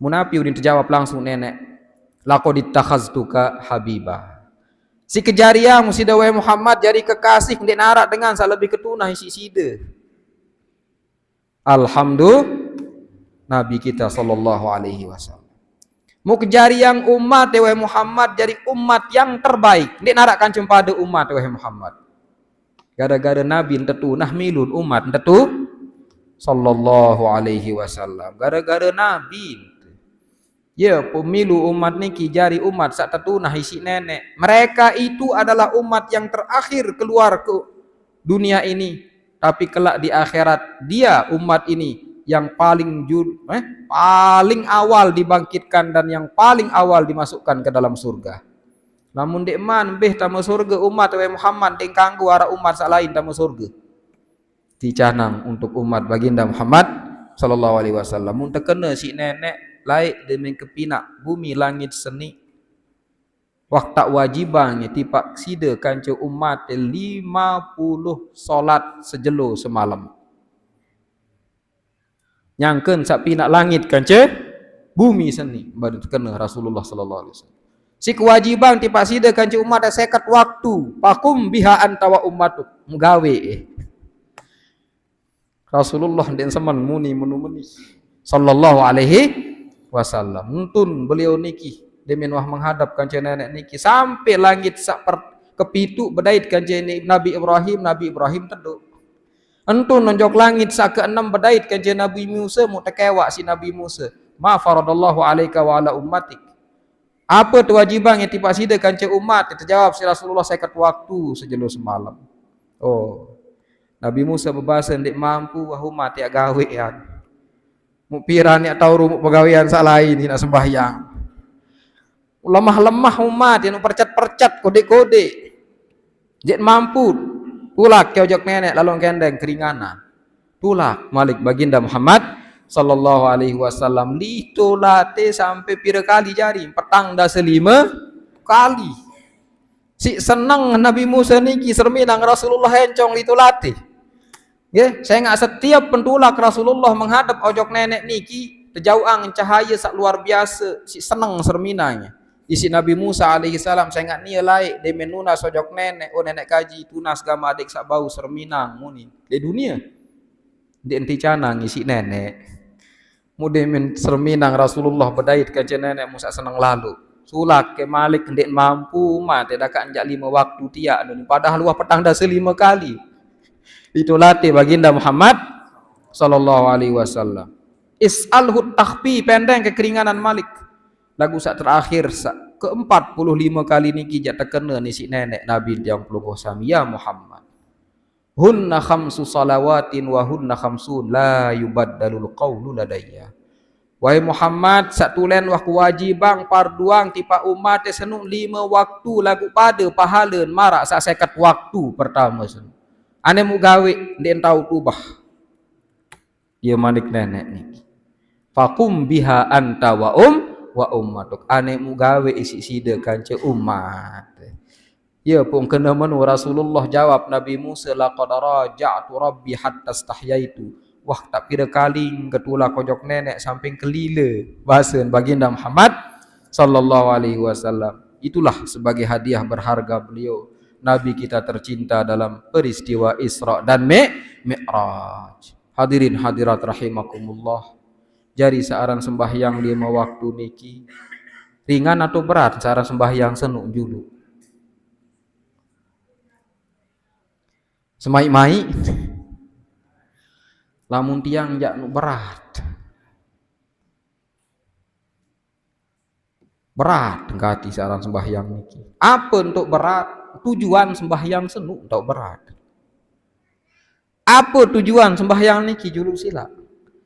Munapi udin terjawab langsung nenek. Laqad ittakhaztuka habibah. Si kejariang si dawai Muhammad jadi kekasih ndek narak dengan sak lebih ketunah isi sida. Alhamdulillah Nabi kita sallallahu alaihi wasallam. Mu kejariang umat dawai Muhammad jadi umat yang terbaik. Ndek narak kancem pada umat dawai Muhammad. Gara-gara Nabi entetu nah milun umat entetu sallallahu alaihi wasallam. Gara-gara Nabi ya, pemilu umat niki jari umat sak tetunah isi nenek. Mereka itu adalah umat yang terakhir keluar ke dunia ini. Tapi kelak di akhirat dia umat ini yang paling awal dibangkitkan dan yang paling awal dimasukkan ke dalam surga. Namun dek man beh tamu surga umat wa Muhammad dek kanggu arah umat sak lain tamu surga. Dicanang untuk umat baginda Muhammad sallallahu alaihi wasallam mun terkena si nenek laik demi kepinak bumi langit seni waktu wajibangnya tipak sida kanca umat 50 solat sejelo semalam nyangkeun sak pinak langit kanca bumi seni baru terkena Rasulullah sallallahu alaihi wasallam si kewajiban tipak sida kanca umat ada 50 waktu pakum biha anta wa ummatuk mgawe Rasulullah den semen muni sallallahu alaihi wasallam untun beliau niki demen wah menghadap kanca nenek niki sampai langit sak kepitu bedait kanca Nabi Ibrahim teduk entun nonjok langit sak keenam bedait kanca Nabi Musa mu tekewa si Nabi Musa ma faradallahu alaika wa ala ummatik apa kewajiban yang tipak sida kanca umat terjawab si Rasulullah 50 waktu sejelo semalam oh Nabi Musa berbahasa ndik mampu wah umat ya gawe ya mu piran ya tau rumuk pegawean sak lain nak sembahyang lemah umat yang percat kode-kode jet mampu tulak ke ojok nenek lalu kendeng keringanan tulak malik baginda Muhammad sallallahu alaihi wasallam ditolate sampai pira kali jari petang dah 5 kali si senang Nabi Musa niki serminang Rasulullah encong ditolate nggih saya enggak setiap pentulak Rasulullah menghadap ojok nenek niki terjauang cahaya sak luar biasa si senang serminanya isi Nabi Musa alaihi salam saya enggak nia laik de menuna ojok nenek oh nenek kaji tunas gama adik sak bau serminang muni di dunia di enti cana ngisi nenek mudemin serminang Rasulullah bedait kanca nenek Musa senang lalu sulak ke malik ndek mampu mat tidak anjak 5 waktu tiak padahal luah petang dah 5 kali ditulati baginda Muhammad sallallahu alaihi wasallam is'alhu takhfi pendeng kekeringanan malik lagu sak terakhir sak ke-45 kali niki jak terkena ni si nenek Nabi yang pelungguh sami ya Muhammad hunna khamsu salawatin wa hunna khamsun la yubaddalul qawlu ladayya wahai Muhammad satulen wah kewajiban parduang tipa umat senuk 5 waktu lagu pada pahaleun marak sak 50 waktu pertama senuk ane mu gawe ndek tau tubah dia manik nenek niki faqum biha anta wa ummatuk ane mu gawe isi sida kanca umat ya pun kena menu Rasulullah jawab Nabi Musa laqad raja'tu rabbi hatta stahyaitu wah tak kira kali ketula kojok nenek samping kelila bahasa baginda Muhammad sallallahu alaihi wasallam itulah sebagai hadiah berharga beliau Nabi kita tercinta dalam peristiwa Isra dan Mi'raj hadirin hadirat rahimakumullah jari searan sembahyang 5 waktu niki ringan atau berat searan sembahyang senuk dulu semai-mai lamun tiang jak nu berat ngati saran sembahyang niki apa untuk berat tujuan sembahyang senuk untuk berat apa tujuan sembahyang niki julu sila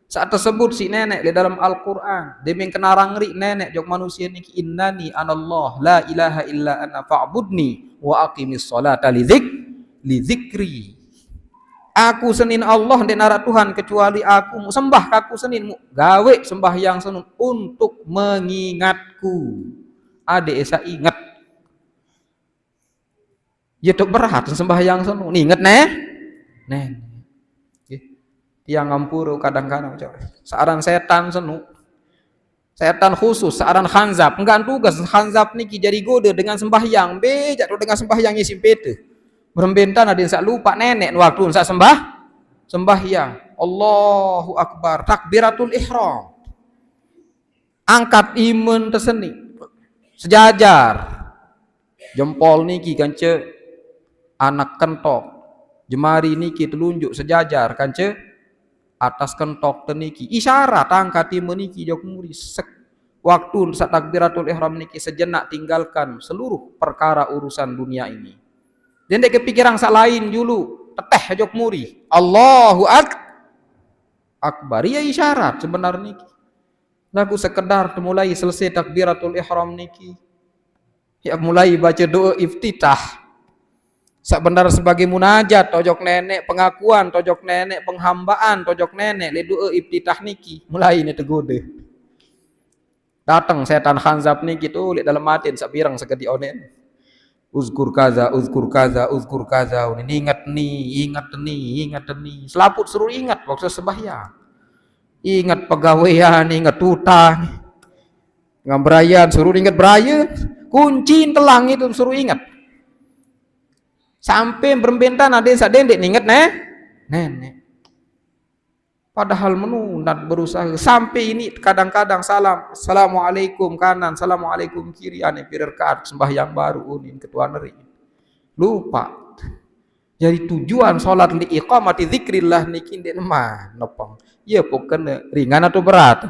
saat tersebut si nenek di dalam Al-Quran dia mengenarang ri nenek jok manusia niki innani anallah la ilaha illa ana fa'budni wa aqimis sholata li dzikri aku senin Allah ndek nara Tuhan kecuali aku sembah kaku senin mu gawe sembahyang senun untuk mengingatku ade esa ingat ya tok berat sembahyang senun inget tiang ngampuru kadang-kadang searan setan senu setan khusus searan khanzab enggak tugas khanzab niki jadi goda dengan sembahyang bejak dengan sembahyang isi pete berembentan ada yang sak lupa nenek waktu sak sembahyang Allahu Akbar takbiratul ihram angkat iman terseni sejajar jempol niki kanca anak kentok jemari niki telunjuk sejajar kanca atas kentok teniki isyarat angkat iman niki jok muri waktu sak takbiratul ihram niki sejenak tinggalkan seluruh perkara urusan dunia ini dan dek kepikiran sak lain dulu teteh jok muri Allahu Akbar ya isyarat sebenarnya niki lagu sekedar mulai selesai takbiratul ihram niki ya mulai baca doa iftitah sak benar sebagai munajat tojok nenek, pengakuan tojok nenek, penghambaan tojok nenek le doa iftitah niki mulai ni tegode datang setan khanzab niki tu le dalam matin sak birang segedi onen uzkur kaza uzkur kaza uzkur kaza ini ingat nih ingat nih ingat nih selaput suruh ingat waktu sembahyang ingat pegawaian ingat utang ngamberayan suruh ingat beraya kunci telang itu suruh ingat sampai berbentan ada sak dendek ingat nenek padahal menunat berusaha sampai ini kadang-kadang salam assalamualaikum kanan assalamualaikum kiri ane pirerkat sembahyang baru unin ketua neri lupa jadi tujuan sholat li iqamati zikrillah niki ndek mah nopong iya pokoknya ringan atau berat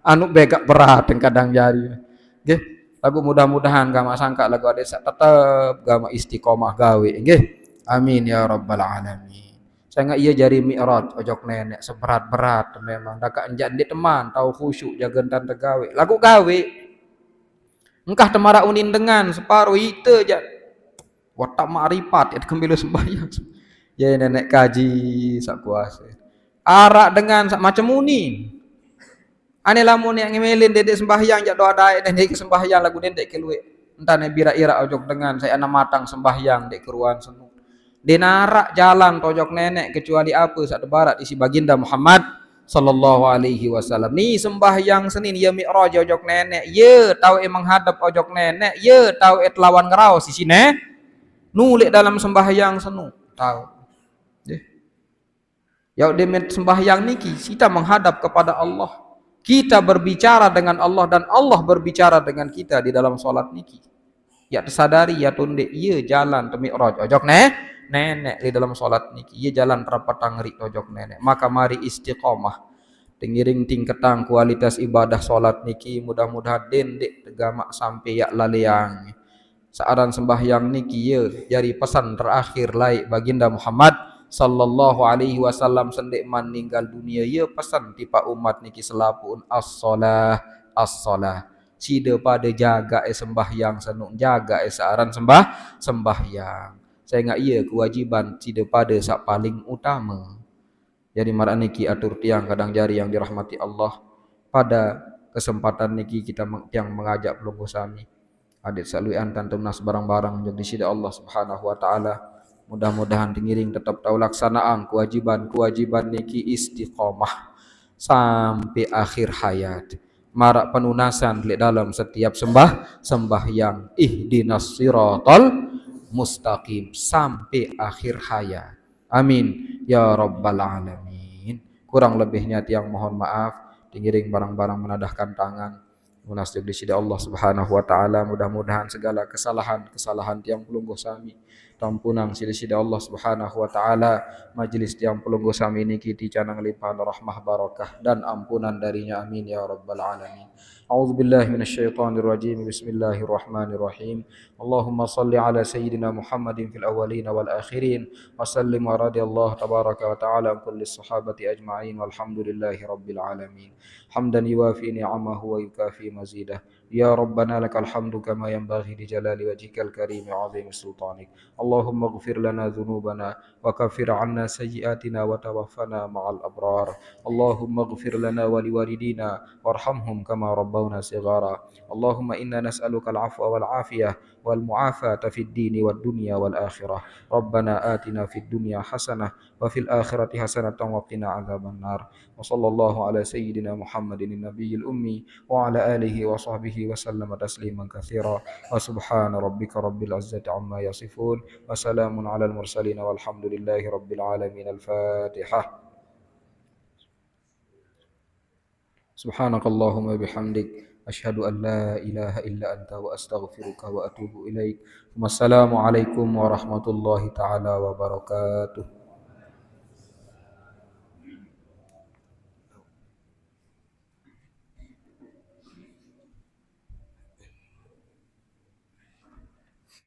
anu begak berat kadang jadi nggih lagu mudah-mudahan gama sangka lagu ada tetap gama istiqomah gawe nggih amin ya rabbal alamin saya nggak iya jari mi'raj ojok nenek seberat-berat memang dak enjak di teman tahu khusyuk jaga tante gawe lagu gawe engkah temara unin dengan separuh itu aja watak ma'rifat itu kembali sembahyang ya nenek kaji sak kuasa arak dengan sak macam unin ane lamun yang ngemelin dedek sembahyang jak doa dae dan dedek sembahyang lagu dedek keluwe entane bira ira ojok dengan saya anak matang sembahyang dek keruan senu denarak jalan tojok nenek kecuali apa sak barat isi baginda Muhammad sallallahu alaihi wasallam ni sembahyang senin ya mi'raj ojok nenek ye tahu emang hadap ojok nenek ye tahu et lawan ngeraos di sini nulik dalam sembahyang senu tahu ya demet sembahyang niki kita menghadap kepada Allah kita berbicara dengan Allah dan Allah berbicara dengan kita di dalam sholat niki. Ya tersadari ya tunde, iya jalan ke mi'raj ojok nenek di dalam sholat niki. Iya jalan rapat tangri ojok nenek. Maka mari istiqomah. Tengiring tingketang kualitas ibadah sholat niki mudah-mudahan dendek tegamak sampai ya laleang. Saaran sembahyang niki ya jari pesan terakhir laik baginda Muhammad sallallahu alaihi wasallam sendek meninggal dunia ya pesan tipa umat niki selapun as-shalah as-shalah sida pada jaga sembahyang senuk jaga saaran sembahyang saya enggak iya kewajiban sida pada sak paling utama jadi marak niki atur tiang kadang jari yang dirahmati Allah pada kesempatan niki kita yang mengajak pelunggu sami adik saluian tantum nas barang-barang jadi sida Allah subhanahu wa ta'ala mudah-mudahan tengiring tetap tahu laksanaan kewajiban niki istiqomah sampai akhir hayat marak penunasan di dalam setiap sembahyang ihdinas siratal mustaqim sampai akhir hayat amin ya rabbal alamin kurang lebihnya tiang mohon maaf tengiring barang-barang menadahkan tangan munasib di sida Allah subhanahu wa ta'ala mudah-mudahan segala kesalahan tiang pelungguh sami tampunang sida Allah subhanahu wa ta'ala majlis tiang pelungguh sami niki dicanang limpahan rahmah barakah dan ampunan darinya amin ya rabbal alamin a'udzubillahi minasyaitonir rajim bismillahirrahmanirrahim Allahumma salli ala sayyidina Muhammadin fil awwalin wal akhirin wa sallim wa radiyallahu tabaraka wa ta'ala an kulli sahabati ajma'in walhamdulillahi rabbil alamin hamdan yuwafi ni'amahu wa yukafi mazidah ya rabbana lakal hamdu kama yanbaghi li jalali wajhikal karim wa 'azimi sultanik Allahumma ighfir lana dhunubana wa kaffir 'anna sayyi'atina wa tawaffana ma'al abrar Allahumma ighfir lana wa liwalidina warhamhum kama rabbawna shighara Allahumma inna nas'aluka al-'afwa wal 'afiyah wal mu'afata fid dini wad dunya wal akhirah Rabbana atina fid dunya hasanah wa fil akhirati hasanatan wa qina 'adzabannar wa sallallahu ala sayyidina Muhammadin nabiyil ummi wa ala alihi wa sahbihi wa sallama tasliman katsira wa subhana rabbika rabbil izzati amma yasifun wa salamun alal mursalin walhamdulillahi rabbil alamin al-fatihah subhanakallahumma bihamdik asyhadu an la ilaha illa anta wa astaghfiruka wa atubu ilaik wassalamu alaikum warahmatullahi taala wabarakatuh